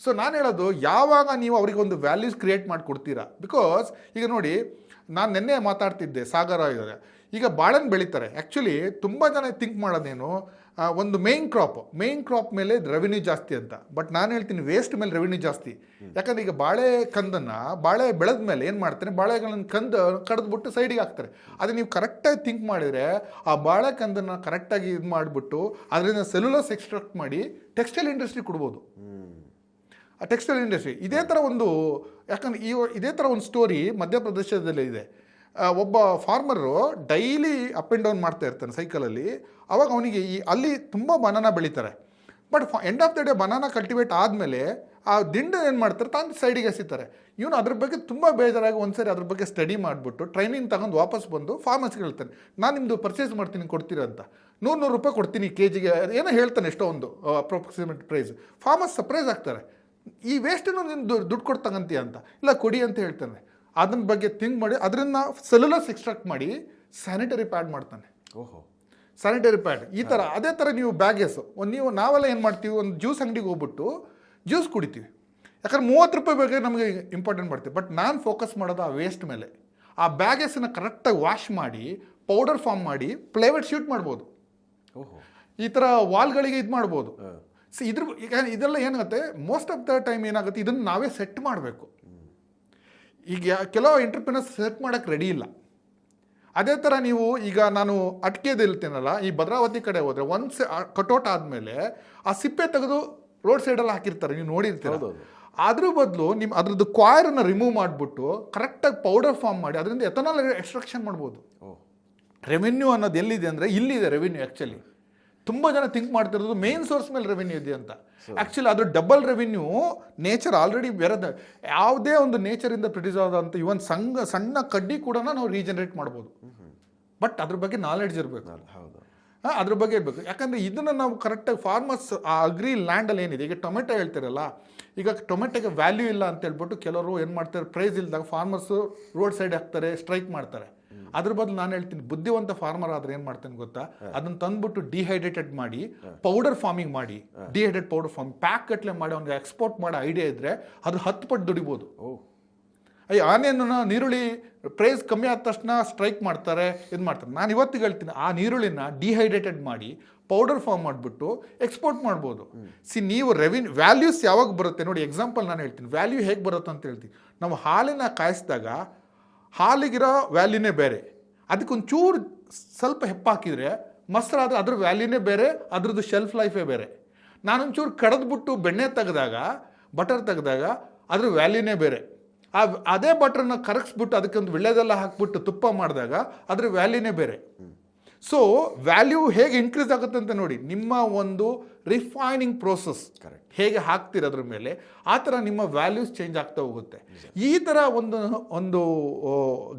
[SPEAKER 3] ಸೊ ನಾನು ಹೇಳೋದು, ಯಾವಾಗ ನೀವು ಅವರಿಗೆ ಒಂದು ವ್ಯಾಲ್ಯೂಸ್ ಕ್ರಿಯೇಟ್ ಮಾಡಿ ಕೊಡ್ತೀರಾ. ಬಿಕಾಸ್ ಈಗ ನೋಡಿ, ನಾನು ನಿನ್ನೆ ಮಾತಾಡ್ತಿದ್ದೆ ಸಾಗರ ಇದ್ದಾರೆ, ಈಗ ಬಾಳೆಹಣ್ಣು ಬೆಳೀತಾರೆ. ಆ್ಯಕ್ಚುಲಿ ತುಂಬ ಜನ ಥಿಂಕ್ ಮಾಡೋದೇನು, ಒಂದು ಮೇನ್ ಕ್ರಾಪ್ ಮೇಲೆ ರೆವಿನ್ಯೂ ಜಾಸ್ತಿ ಅಂತ. ಬಟ್ ನಾನು ಹೇಳ್ತೀನಿ, ವೇಸ್ಟ್ ಮೇಲೆ ರೆವಿನ್ಯೂ ಜಾಸ್ತಿ. ಯಾಕಂದರೆ ಈಗ ಬಾಳೆ ಬೆಳೆದ ಮೇಲೆ ಏನು ಮಾಡ್ತಾರೆ, ಬಾಳೆಗಳನ್ನು ಕಡಿದ್ಬಿಟ್ಟು ಸೈಡಿಗೆ ಹಾಕ್ತಾರೆ. ಅದು ನೀವು ಕರೆಕ್ಟಾಗಿ ಥಿಂಕ್ ಮಾಡಿದರೆ, ಆ ಬಾಳೆಕಂದನ್ನು ಕರೆಕ್ಟಾಗಿ ಇದು ಮಾಡಿಬಿಟ್ಟು ಅದರಿಂದ ಸೆಲ್ಯುಲೋಸ್ ಎಕ್ಸ್ಟ್ರಾಕ್ಟ್ ಮಾಡಿ ಟೆಕ್ಸ್ಟೈಲ್ ಇಂಡಸ್ಟ್ರಿ ಕೊಡ್ಬೋದು. ಟೆಕ್ಸ್ಟೈಲ್ ಇಂಡಸ್ಟ್ರಿ ಇದೇ ಥರ ಒಂದು, ಯಾಕಂದರೆ ಇದೇ ಥರ ಒಂದು ಸ್ಟೋರಿ ಮಧ್ಯಪ್ರದೇಶದಲ್ಲಿ ಇದೆ. ಒಬ್ಬ farmer daily up and down ಮಾಡ್ತಾ ಇರ್ತಾನೆ ಸೈಕಲಲ್ಲಿ. ಅವಾಗ ಅವನಿಗೆ ಅಲ್ಲಿ ತುಂಬ ಬನಾನಾ ಬೆಳೀತಾರೆ. But end of the day banana cultivate ಆದಮೇಲೆ ಆ ದಿಂಡು ಏನು ಮಾಡ್ತಾರೆ, ತಾನು ಸೈಡಿಗೆ ಎಸಿತಾರೆ. ಇವನು ಅದ್ರ ಬಗ್ಗೆ ತುಂಬ ಬೇಜಾರಾಗಿ ಒಂದ್ಸರಿ ಅದ್ರ ಬಗ್ಗೆ ಸ್ಟಡಿ ಮಾಡಿಬಿಟ್ಟು ಟ್ರೈನಿಂಗ್ ತಗೊಂಡು ವಾಪಸ್ ಬಂದು ಫಾರ್ಮರ್ಸ್ಗೆ ಹೇಳ್ತಾನೆ, ನಾನು ನಿಮ್ಮದು ಪರ್ಚೇಸ್ ಮಾಡ್ತೀನಿ, ಕೊಡ್ತೀರಾ ಅಂತ. 100 ರೂಪಾಯಿ ಕೊಡ್ತೀನಿ ಕೆಜಿಗೆ ಏನೋ ಹೇಳ್ತಾನೆ, ಎಷ್ಟೋ ಒಂದು ಅಪ್ರಾಕ್ಸಿಮೇಟ್ ಪ್ರೈಸ್. ಫಾರ್ಮರ್ಸ್ ಸರ್ಪ್ರೈಸ್ ಆಗ್ತಾರೆ, ಈ ವೇಸ್ಟನ್ನು ನೀನು ದುಡ್ಡು ಕೊಟ್ಟು ತಗೊಂತೀಯ ಅಂತ. ಇಲ್ಲ ಕೊಡಿ ಅಂತ ಹೇಳ್ತಾನೆ. ಅದನ್ನ ಬಗ್ಗೆ ಥಿಂಕ್ ಮಾಡಿ ಅದರಿಂದ ಸೆಲ್ಯುಲೋಸ್ ಎಕ್ಸ್ಟ್ರಾಕ್ಟ್ ಮಾಡಿ ಸ್ಯಾನಿಟರಿ ಪ್ಯಾಡ್ ಮಾಡ್ತಾನೆ. ಸ್ಯಾನಿಟರಿ ಪ್ಯಾಡ್ ಈ ಥರ. ಅದೇ ಥರ ನೀವು ಬ್ಯಾಗೇಸು ನಾವೆಲ್ಲ ಏನು ಮಾಡ್ತೀವಿ, ಒಂದು ಜ್ಯೂಸ್ ಅಂಗಡಿಗೆ ಹೋಗ್ಬಿಟ್ಟು ಜ್ಯೂಸ್ ಕುಡಿತೀವಿ, ಯಾಕಂದ್ರೆ 30 ರೂಪಾಯಿ ಬಗ್ಗೆ ನಮಗೆ ಇಂಪಾರ್ಟೆಂಟ್ ಮಾಡ್ತೀವಿ. ಬಟ್ ನಾನು ಫೋಕಸ್ ಮಾಡೋದು ಆ ವೇಸ್ಟ್ ಮೇಲೆ. ಆ ಬ್ಯಾಗೇಸನ್ನು ಕರೆಕ್ಟಾಗಿ ವಾಶ್ ಮಾಡಿ ಪೌಡರ್ ಫಾರ್ಮ್ ಮಾಡಿ ಪ್ಲೈವುಡ್ ಶೀಟ್ ಮಾಡ್ಬೋದು, ಈ ಥರ ವಾಲ್ಗಳಿಗೆ ಇದು ಮಾಡ್ಬೋದು. ಸೊ ಈಗ ಇದೆಲ್ಲ ಏನಾಗುತ್ತೆ, ಮೋಸ್ಟ್ ಆಫ್ ದ ಟೈಮ್ ಏನಾಗುತ್ತೆ, ಇದನ್ನು ನಾವೇ ಸೆಟ್ ಮಾಡಬೇಕು. ಈಗ ಕೆಲವು ಎಂಟರ್ಪ್ರಿನರ್ಸ್ ಸೆಟ್ ಮಾಡೋಕ್ಕೆ ರೆಡಿ ಇಲ್ಲ. ಅದೇ ಥರ ನೀವು ಈಗ ನಾನು ಅಟ್ಕೆದು ಇಲ್ತೀನಲ್ಲ, ಈ ಭದ್ರಾವತಿ ಕಡೆ ಹೋದರೆ ಒನ್ಸ್ ಕಟೌಟ್ ಆದಮೇಲೆ ಆ ಸಿಪ್ಪೆ ತೆಗೆದು ರೋಡ್ ಸೈಡಲ್ಲಿ ಹಾಕಿರ್ತಾರೆ, ನೀವು ನೋಡಿರ್ತೀರ. ಅದ್ರ ಬದಲು ಅದ್ರದ್ದು ಕಾಯರನ್ನು ರಿಮೂವ್ ಮಾಡಿಬಿಟ್ಟು ಕರೆಕ್ಟಾಗಿ ಪೌಡರ್ ಫಾರ್ಮ್ ಮಾಡಿ ಅದರಿಂದ ಎಥನಾಲ್ ಎಕ್ಸ್ಟ್ರಾಕ್ಷನ್ ಮಾಡ್ಬೋದು. ರೆವೆನ್ಯೂ ಅನ್ನೋದು ಎಲ್ಲಿದೆ ಅಂದರೆ ಇಲ್ಲಿದೆ ರೆವೆನ್ಯೂ. ಆ್ಯಕ್ಚುಲಿ ತುಂಬ ಜನ ಥಿಂಕ್ ಮಾಡ್ತಿರೋದು ಮೇನ್ ಸೋರ್ಸ್ ಮೇಲೆ ರೆವೆನ್ಯೂ ಇದೆ ಅಂತ. ಆ್ಯಕ್ಚುಲಿ ಅದು ಡಬಲ್ ರೆವೆನ್ಯೂ. ನೇಚರ್ ಆಲ್ರೆಡಿ ಬೇರೆದ, ಯಾವುದೇ ಒಂದು ನೇಚರಿಂದ ಪ್ರೊಡ್ಯೂಸ್ ಆದಂಥ ಇವನ್ ಸಣ್ಣ ಕಡ್ಡಿ ಕೂಡ ನಾವು ರೀಜನರೇಟ್ ಮಾಡ್ಬೋದು. ಬಟ್ ಅದ್ರ ಬಗ್ಗೆ ನಾಲೆಡ್ಜ್ ಇರಬೇಕು. ಅದ್ರ ಬಗ್ಗೆ ಇರಬೇಕು. ಯಾಕಂದರೆ ಇದನ್ನು ನಾವು ಕರೆಕ್ಟಾಗಿ ಫಾರ್ಮರ್ಸ್ ಆ ಅಗ್ರಿ ಲ್ಯಾಂಡಲ್ಲಿ ಏನಿದೆ, ಈಗ ಟೊಮೆಟೊ ಹೇಳ್ತಿರಲ್ಲ, ಈಗ ಟೊಮೆಟೊಗೆ ವ್ಯಾಲ್ಯೂ ಇಲ್ಲ ಅಂತ ಹೇಳ್ಬಿಟ್ಟು ಕೆಲವರು ಏನು ಮಾಡ್ತಾರೆ, ಪ್ರೈಸ್ ಇಲ್ದಾಗ ಫಾರ್ಮರ್ಸು ರೋಡ್ ಸೈಡ್ ಹಾಕ್ತಾರೆ, ಸ್ಟ್ರೈಕ್ ಮಾಡ್ತಾರೆ. ಅದ್ರ ಬದಲು ನಾನು ಹೇಳ್ತೀನಿ, ಬುದ್ಧಿವಂತ ಫಾರ್ಮರ್ ಆದ್ರೆ ಏನು ಮಾಡ್ತಾನೆ ಗೊತ್ತಾ, ಅದನ್ನು ತಂದ್ಬಿಟ್ಟು ಡಿಹೈಡ್ರೇಟೆಡ್ ಮಾಡಿ ಪೌಡರ್ ಫಾರ್ಮಿಂಗ್ ಮಾಡಿ, ಡಿಹೈಡ್ರೇಟ್ ಪೌಡರ್ ಫಾರ್ಮ್ ಪ್ಯಾಕ್ ಕಟ್ಲೆ ಮಾಡಿ ಅವ್ನಿಗೆ ಎಕ್ಸ್ಪೋರ್ಟ್ ಮಾಡೋ ಐಡಿಯಾ ಇದ್ದರೆ ಅದು 10 ಪಟ್ಟು ದುಡಿಬೋದು. ಆನೇನು ನೀರುಳ್ಳಿ ಪ್ರೈಸ್ ಕಮ್ಮಿ ಆದ ತಕ್ಷಣ ಸ್ಟ್ರೈಕ್ ಮಾಡ್ತಾರೆ, ಇದು ಮಾಡ್ತಾರೆ. ನಾನು ಇವತ್ತಿಗೆ ಹೇಳ್ತೀನಿ, ಆ ನೀರುಳ್ಳಿನ ಡಿಹೈಡ್ರೇಟೆಡ್ ಮಾಡಿ ಪೌಡರ್ ಫಾರ್ಮ್ ಮಾಡಿಬಿಟ್ಟು ಎಕ್ಸ್ಪೋರ್ಟ್ ಮಾಡ್ಬೋದು. ನೀವು ವ್ಯಾಲ್ಯೂಸ್ ಯಾವಾಗ ಬರುತ್ತೆ ನೋಡಿ, ಎಕ್ಸಾಂಪಲ್ ನಾನು ಹೇಳ್ತೀನಿ, ವ್ಯಾಲ್ಯೂ ಹೇಗೆ ಬರುತ್ತೆ ಅಂತ ಹೇಳ್ತೀನಿ. ನಾವು ಹಾಲಿನ ಕಾಯಿಸಿದಾಗ ಹಾಲಿಗಿರೋ ವ್ಯಾಲ್ಯೂನೇ ಬೇರೆ, ಅದಕ್ಕೊಂಚೂರು ಸ್ವಲ್ಪ ಹೆಪ್ಪಾಕಿದರೆ ಮೊಸರಾದರೆ ಅದ್ರ ವ್ಯಾಲ್ಯೂನೇ ಬೇರೆ, ಅದ್ರದ್ದು ಶೆಲ್ಫ್ ಲೈಫೇ ಬೇರೆ. ನಾನೊಂಚೂರು ಕಡಿದ್ಬಿಟ್ಟು ಬೆಣ್ಣೆ ತೆಗೆದಾಗ, ಬಟರ್ ತೆಗೆದಾಗ ಅದ್ರ ವ್ಯಾಲ್ಯೂನೇ ಬೇರೆ. ಅದೇ ಬಟರ್ನ ಕರಗಿಸ್ಬಿಟ್ಟು ಅದಕ್ಕೊಂದು ವಿಳ್ಯದೆಲ್ಲ ಹಾಕ್ಬಿಟ್ಟು ತುಪ್ಪ ಮಾಡಿದಾಗ ಅದ್ರ ವ್ಯಾಲ್ಯೂನೇ ಬೇರೆ. ಸೊ ವ್ಯಾಲ್ಯೂ ಹೇಗೆ ಇನ್ಕ್ರೀಸ್ ಆಗುತ್ತೆ ಅಂತ ನೋಡಿ, ನಿಮ್ಮ ಒಂದು ರಿಫೈನಿಂಗ್ ಪ್ರೋಸೆಸ್ ಹೇಗೆ ಹಾಕ್ತೀರ ಅದ್ರ ಮೇಲೆ, ಆ ಥರ ನಿಮ್ಮ ವ್ಯಾಲ್ಯೂಸ್ ಚೇಂಜ್ ಆಗ್ತಾ ಹೋಗುತ್ತೆ. ಈ ಥರ ಒಂದು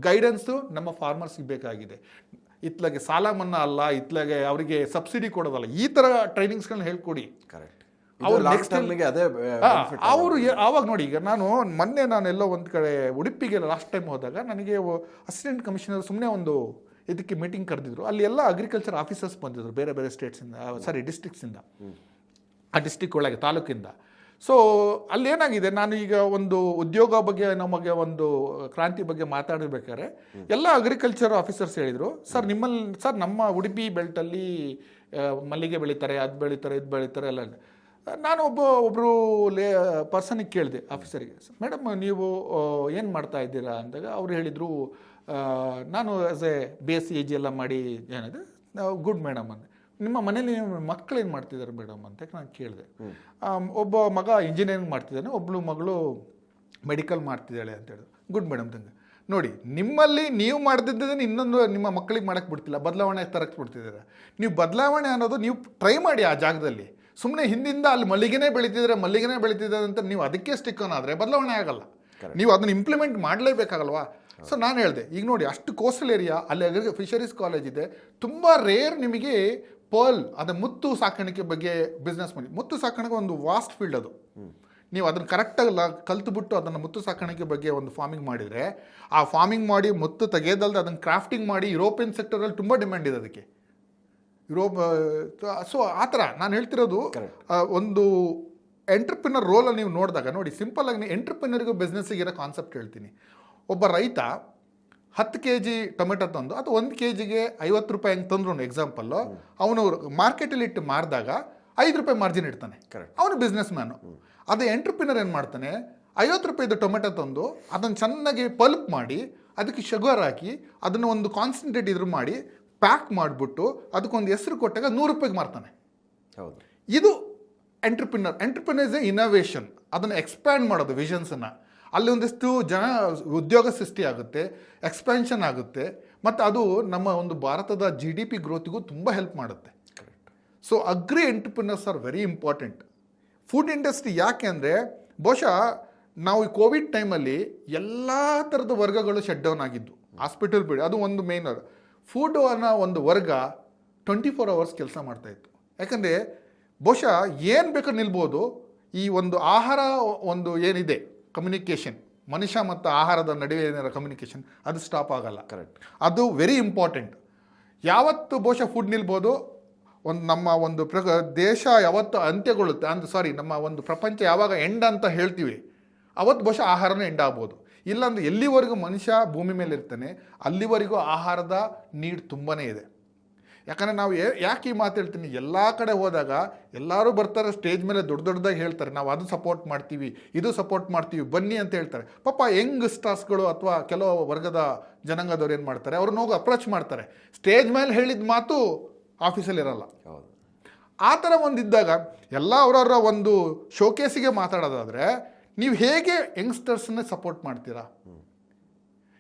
[SPEAKER 3] ಗೈಡೆನ್ಸು ನಮ್ಮ ಫಾರ್ಮರ್ಸ್ಗೆ ಬೇಕಾಗಿದೆ. ಇತ್ಲಾಗೆ ಸಾಲ ಮನ್ನಾ ಅಲ್ಲ, ಇತ್ಲಾಗೆ ಅವರಿಗೆ ಸಬ್ಸಿಡಿ ಕೊಡೋದಲ್ಲ, ಈ ಥರ ಟ್ರೈನಿಂಗ್ಸ್ಗಳನ್ನ ಹೇಳ್ಕೊಡಿ. ಕರೆಕ್ಟ್. ಅವ್ರು
[SPEAKER 2] ಲಾಂಗ್
[SPEAKER 3] ನೆಕ್ಸ್ಟ್
[SPEAKER 2] ಟರ್ಮ್ಗೆ ಅದೇ
[SPEAKER 3] ಅವರು ಆವಾಗ ನೋಡಿ, ಈಗ ನಾನೆಲ್ಲೋ ಒಂದು ಕಡೆ ಉಡುಪಿಗೆ ಲಾಸ್ಟ್ ಟೈಮ್ ಹೋದಾಗ ನನಗೆ ಅಸಿಸ್ಟೆಂಟ್ ಕಮಿಷನರ್ ಸುಮ್ಮನೆ ಒಂದು ಇದಕ್ಕೆ ಮೀಟಿಂಗ್ ಕರೆದಿದ್ರು. ಅಲ್ಲಿ ಎಲ್ಲ ಅಗ್ರಿಕಲ್ಚರ್ ಆಫೀಸರ್ಸ್ ಬಂದಿದ್ರು ಬೇರೆ ಬೇರೆ ಸ್ಟೇಟ್ಸಿಂದ, ಡಿಸ್ಟ್ರಿಕ್ಟ್ಸಿಂದ, ಆ ಡಿಸ್ಟಿಕ್ ಒಳಗೆ ತಾಲೂಕಿಂದ. ಸೊ ಅಲ್ಲಿ ಏನಾಗಿದೆ, ನಾನು ಈಗ ಒಂದು ಉದ್ಯೋಗ ಬಗ್ಗೆ ನಮಗೆ ಒಂದು ಕ್ರಾಂತಿ ಬಗ್ಗೆ ಮಾತಾಡಬೇಕಾದ್ರೆ ಎಲ್ಲ ಅಗ್ರಿಕಲ್ಚರ್ ಆಫೀಸರ್ಸ್ ಹೇಳಿದರು, ಸರ್ ನಮ್ಮ ಉಡುಪಿ ಬೆಲ್ಟಲ್ಲಿ ಮಲ್ಲಿಗೆ ಬೆಳೀತಾರೆ, ಅದು ಬೆಳೀತಾರೆ, ಇದು ಬೆಳೀತಾರೆ ಎಲ್ಲ. ನಾನು ಒಬ್ಬರು ಪರ್ಸನಿಗೆ ಕೇಳಿದೆ, ಆಫೀಸರಿಗೆ, ಮೇಡಮ್ ನೀವು ಏನು ಮಾಡ್ತಾ ಇದ್ದೀರಾ ಅಂದಾಗ ಅವ್ರು ಹೇಳಿದರು, ನಾನು ಆಸ್ ಎ BSc ಎಲ್ಲ ಮಾಡಿ ಏನಿದೆ, ಗುಡ್ ಮೇಡಮ್ ಅಂದೆ. ನಿಮ್ಮ ಮನೇಲಿ ಮಕ್ಕಳು ಏನು ಮಾಡ್ತಿದ್ದಾರೆ ಮೇಡಮ್ ಅಂತ ನಾನು ಕೇಳಿದೆ. ಒಬ್ಬ ಮಗ ಇಂಜಿನಿಯರಿಂಗ್ ಮಾಡ್ತಿದ್ದಾನೆ, ಒಬ್ಬಳು ಮಗಳು ಮೆಡಿಕಲ್ ಮಾಡ್ತಿದ್ದಾಳೆ ಅಂತ ಹೇಳಿದ್ರು. ಗುಡ್ ಮೇಡಮ್ ತಂಗ, ನೋಡಿ ನಿಮ್ಮಲ್ಲಿ ನೀವು ಮಾಡ್ತಿದ್ದದನ್ನು ಇನ್ನೊಂದು ನಿಮ್ಮ ಮಕ್ಕಳಿಗೆ ಮಾಡೋಕ್ಕೆ ಬಿಡ್ತಿಲ್ಲ, ಬದಲಾವಣೆ ತರಕ್ಕೆ ಬಿಡ್ತಿದ್ದಾರೆ. ನೀವು ಬದಲಾವಣೆ ಅನ್ನೋದು ನೀವು ಟ್ರೈ ಮಾಡಿ ಆ ಜಾಗದಲ್ಲಿ. ಸುಮ್ಮನೆ ಹಿಂದಿಂದ ಅಲ್ಲಿ ಮಲ್ಲಿಗೆನೇ ಬೆಳೀತಿದ್ದಾರೆ ಅಂತ ನೀವು ಅದಕ್ಕೆ ಸ್ಟಿಕ್ ಆನ್ ಆದರೆ ಬದಲಾವಣೆ ಆಗಲ್ಲ. ನೀವು ಅದನ್ನು ಇಂಪ್ಲಿಮೆಂಟ್ ಮಾಡಲೇಬೇಕಾಗಲ್ವಾ? ಸೊ ನಾನು ಹೇಳಿದೆ, ಈಗ ನೋಡಿ ಅಷ್ಟು ಕೋಸ್ಟಲ್ ಏರಿಯಾ, ಅಲ್ಲಿ ಫಿಶರೀಸ್ ಕಾಲೇಜ್ ಇದೆ, ತುಂಬ ರೇರ್ ನಿಮಗೆ ಪರ್ಲ್, ಅದು ಮುತ್ತು ಸಾಕಾಣಿಕೆ ಬಗ್ಗೆ ಬಿಸ್ನೆಸ್ ಮಾಡಿ. ಮುತ್ತು ಸಾಕಾಣಿಕೆ ಒಂದು ವಾಸ್ಟ್ ಫೀಲ್ಡ್ ಅದು. ನೀವು ಅದನ್ನು ಕರೆಕ್ಟಾಗಿ ಕಲ್ತುಬಿಟ್ಟು ಅದನ್ನು ಮುತ್ತು ಸಾಕಾಣಿಕೆ ಬಗ್ಗೆ ಒಂದು ಫಾರ್ಮಿಂಗ್ ಮಾಡಿದರೆ, ಆ ಫಾರ್ಮಿಂಗ್ ಮಾಡಿ ಮುತ್ತು ತೆಗೆಯೋದಲ್ದೆ ಅದನ್ನು ಕ್ರಾಫ್ಟಿಂಗ್ ಮಾಡಿ ಯುರೋಪಿಯನ್ ಸೆಕ್ಟರಲ್ಲಿ ತುಂಬ ಡಿಮ್ಯಾಂಡ್ ಇದೆ ಅದಕ್ಕೆ. ಸೊ ಆ ಥರ ನಾನು ಹೇಳ್ತಿರೋದು, ಒಂದು ಎಂಟ್ರಪ್ರಿನರ್ ರೋಲಲ್ಲಿ ನೀವು ನೋಡಿದಾಗ ನೋಡಿ, ಸಿಂಪಲ್ಲಾಗಿ ನೀವು ಎಂಟ್ರಪ್ರಿನರ್ಗೂ ಬಿಸ್ನೆಸ್ಸಿಗಿರೋ ಕಾನ್ಸೆಪ್ಟ್ ಹೇಳ್ತೀನಿ. ಒಬ್ಬ ರೈತ 10 kg ಟೊಮೆಟೊ ತಂದು ಅದು 1 kgಗೆ 50 ರೂಪಾಯಿ ಹೆಂಗೆ ತಂದ್ರು ಎಕ್ಸಾಂಪಲ್ಲು, ಅವನು ಮಾರ್ಕೆಟಲ್ಲಿ ಇಟ್ಟು ಮಾರಿದಾಗ 5 ರೂಪಾಯಿ ಮಾರ್ಜಿನ್ ಇಡ್ತಾನೆ, ಅವನು ಬಿಸ್ನೆಸ್ ಮ್ಯಾನು. ಅದೇ ಎಂಟ್ರಪ್ರಿನರ್ ಏನು ಮಾಡ್ತಾನೆ, 50 ರೂಪಾಯಿದು ಟೊಮೆಟೊ ತಂದು ಅದನ್ನು ಚೆನ್ನಾಗಿ ಪಲ್ಪ್ ಮಾಡಿ, ಅದಕ್ಕೆ ಶುಗರ್ ಹಾಕಿ, ಅದನ್ನು ಒಂದು ಕಾನ್ಸಂಟ್ರೇಟ್ ಇದ್ರ ಮಾಡಿ ಪ್ಯಾಕ್ ಮಾಡಿಬಿಟ್ಟು ಅದಕ್ಕೊಂದು ಹೆಸರು ಕೊಟ್ಟಾಗ 100 ರೂಪಾಯಿಗೆ ಮಾರ್ತಾನೆ.
[SPEAKER 2] ಹೌದು,
[SPEAKER 3] ಇದು ಎಂಟ್ರಪ್ರಿನರ್ಸ್ ಇನೋವೇಷನ್. ಅದನ್ನು ಎಕ್ಸ್ಪ್ಯಾಂಡ್ ಮಾಡೋದು ವಿಷನ್ಸನ್ನು. ಅಲ್ಲಿ ಒಂದಿಷ್ಟು ಉದ್ಯೋಗ ಸೃಷ್ಟಿ ಆಗುತ್ತೆ, ಎಕ್ಸ್ಪ್ಯಾನ್ಷನ್ ಆಗುತ್ತೆ, ಮತ್ತು ಅದು ನಮ್ಮ ಒಂದು ಭಾರತದ GDP ಗ್ರೋತಿಗೂ ತುಂಬ ಹೆಲ್ಪ್ ಮಾಡುತ್ತೆ. So agri entrepreneurs are very important. Food industry ಯಾಕೆ ಅಂದರೆ, ಬಹುಶಃ ನಾವು ಈ ಕೋವಿಡ್ ಟೈಮಲ್ಲಿ ಎಲ್ಲ ಥರದ ವರ್ಗಗಳು ಶಟ್ ಡೌನ್ ಆಗಿದ್ದು, ಹಾಸ್ಪಿಟಲ್ ಬಿಡಿ, ಅದು ಒಂದು ಮೇನ್. ಫುಡ್ ಅನ್ನೋ ಒಂದು ವರ್ಗ 24 hours ಕೆಲಸ ಮಾಡ್ತಾಯಿತ್ತು. ಯಾಕಂದರೆ ಬಹುಶಃ ಏನು ಬೇಕಾದ್ರೂ ನಿಲ್ಬೋದು, ಈ ಒಂದು ಆಹಾರ ಒಂದು ಏನಿದೆ ಕಮ್ಯುನಿಕೇಷನ್, ಮನುಷ್ಯ ಮತ್ತು ಆಹಾರದ ನಡುವೆ ಏನಾರ ಕಮ್ಯುನಿಕೇಷನ್, ಅದು ಸ್ಟಾಪ್ ಆಗಲ್ಲ. ಕರೆಕ್ಟ್, ಅದು ವೆರಿ ಇಂಪಾರ್ಟೆಂಟ್. ಯಾವತ್ತು ಬಹುಶಃ ಫುಡ್ ನಿಲ್ಬೋದು, ನಮ್ಮ ಒಂದು ದೇಶ ಯಾವತ್ತು ಅಂತ್ಯಗೊಳ್ಳುತ್ತೆ, ನಮ್ಮ ಒಂದು ಪ್ರಪಂಚ ಯಾವಾಗ ಎಂಡ್ ಅಂತ ಹೇಳ್ತೀವಿ, ಅವತ್ತು ಬಹುಶಃ ಆಹಾರನೇ ಎಂಡ್ ಆಗ್ಬೋದು. ಇಲ್ಲಾಂದರೆ ಎಲ್ಲಿವರೆಗೂ ಮನುಷ್ಯ ಭೂಮಿ ಮೇಲೆ ಇರ್ತಾನೆ ಅಲ್ಲಿವರೆಗೂ ಆಹಾರದ ನೀಡ್ ತುಂಬಾ ಇದೆ. ಯಾಕಂದರೆ ನಾವು ಯಾಕೆ ಈ ಮಾತು ಹೇಳ್ತೀನಿ, ಎಲ್ಲ ಕಡೆ ಹೋದಾಗ ಎಲ್ಲರೂ ಬರ್ತಾರೆ ಸ್ಟೇಜ್ ಮೇಲೆ ದೊಡ್ಡದಾಗಿ ಹೇಳ್ತಾರೆ, ನಾವು ಅದು ಸಪೋರ್ಟ್ ಮಾಡ್ತೀವಿ, ಇದು ಸಪೋರ್ಟ್ ಮಾಡ್ತೀವಿ, ಬನ್ನಿ ಅಂತ ಹೇಳ್ತಾರೆ. ಪಾಪ ಯಂಗ್ ಸ್ಟಾರ್ಸ್ಗಳು ಅಥವಾ ಕೆಲವು ವರ್ಗದ ಜನಾಂಗದವ್ರು ಏನು ಮಾಡ್ತಾರೆ, ಅವ್ರನ್ನ ಹೋಗಿ ಅಪ್ರೋಚ್ ಮಾಡ್ತಾರೆ. ಸ್ಟೇಜ್ ಮೇಲೆ ಹೇಳಿದ ಮಾತು ಆಫೀಸಲ್ಲಿ ಇರಲ್ಲ. ಆ ಥರ ಒಂದಿದ್ದಾಗ ಎಲ್ಲ ಅವರವರ ಒಂದು ಶೋಕೇಸಿಗೆ ಮಾತಾಡೋದಾದರೆ ನೀವು ಹೇಗೆ ಯಂಗ್ಸ್ಟರ್ಸನ್ನ ಸಪೋರ್ಟ್ ಮಾಡ್ತೀರಾ,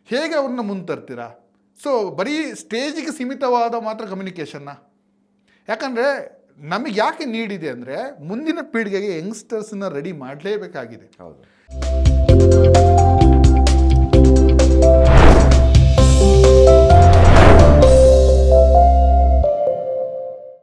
[SPEAKER 3] ಹೇಗೆ ಅವ್ರನ್ನ ಮುಂದೆ ತರ್ತೀರಾ? ಸೊ ಬರೀ ಸ್ಟೇಜಿಗೆ ಸೀಮಿತವಾದ ಮಾತ್ರ ಕಮ್ಯುನಿಕೇಷನ್ನ. ಯಾಕಂದರೆ ನಮಗೆ ಯಾಕೆ ನೀಡಿದೆ ಅಂದರೆ ಮುಂದಿನ ಪೀಳಿಗೆಗೆ ಯಂಗ್ಸ್ಟರ್ಸನ್ನ ರೆಡಿ ಮಾಡಲೇಬೇಕಾಗಿದೆ.
[SPEAKER 2] ಹೌದು.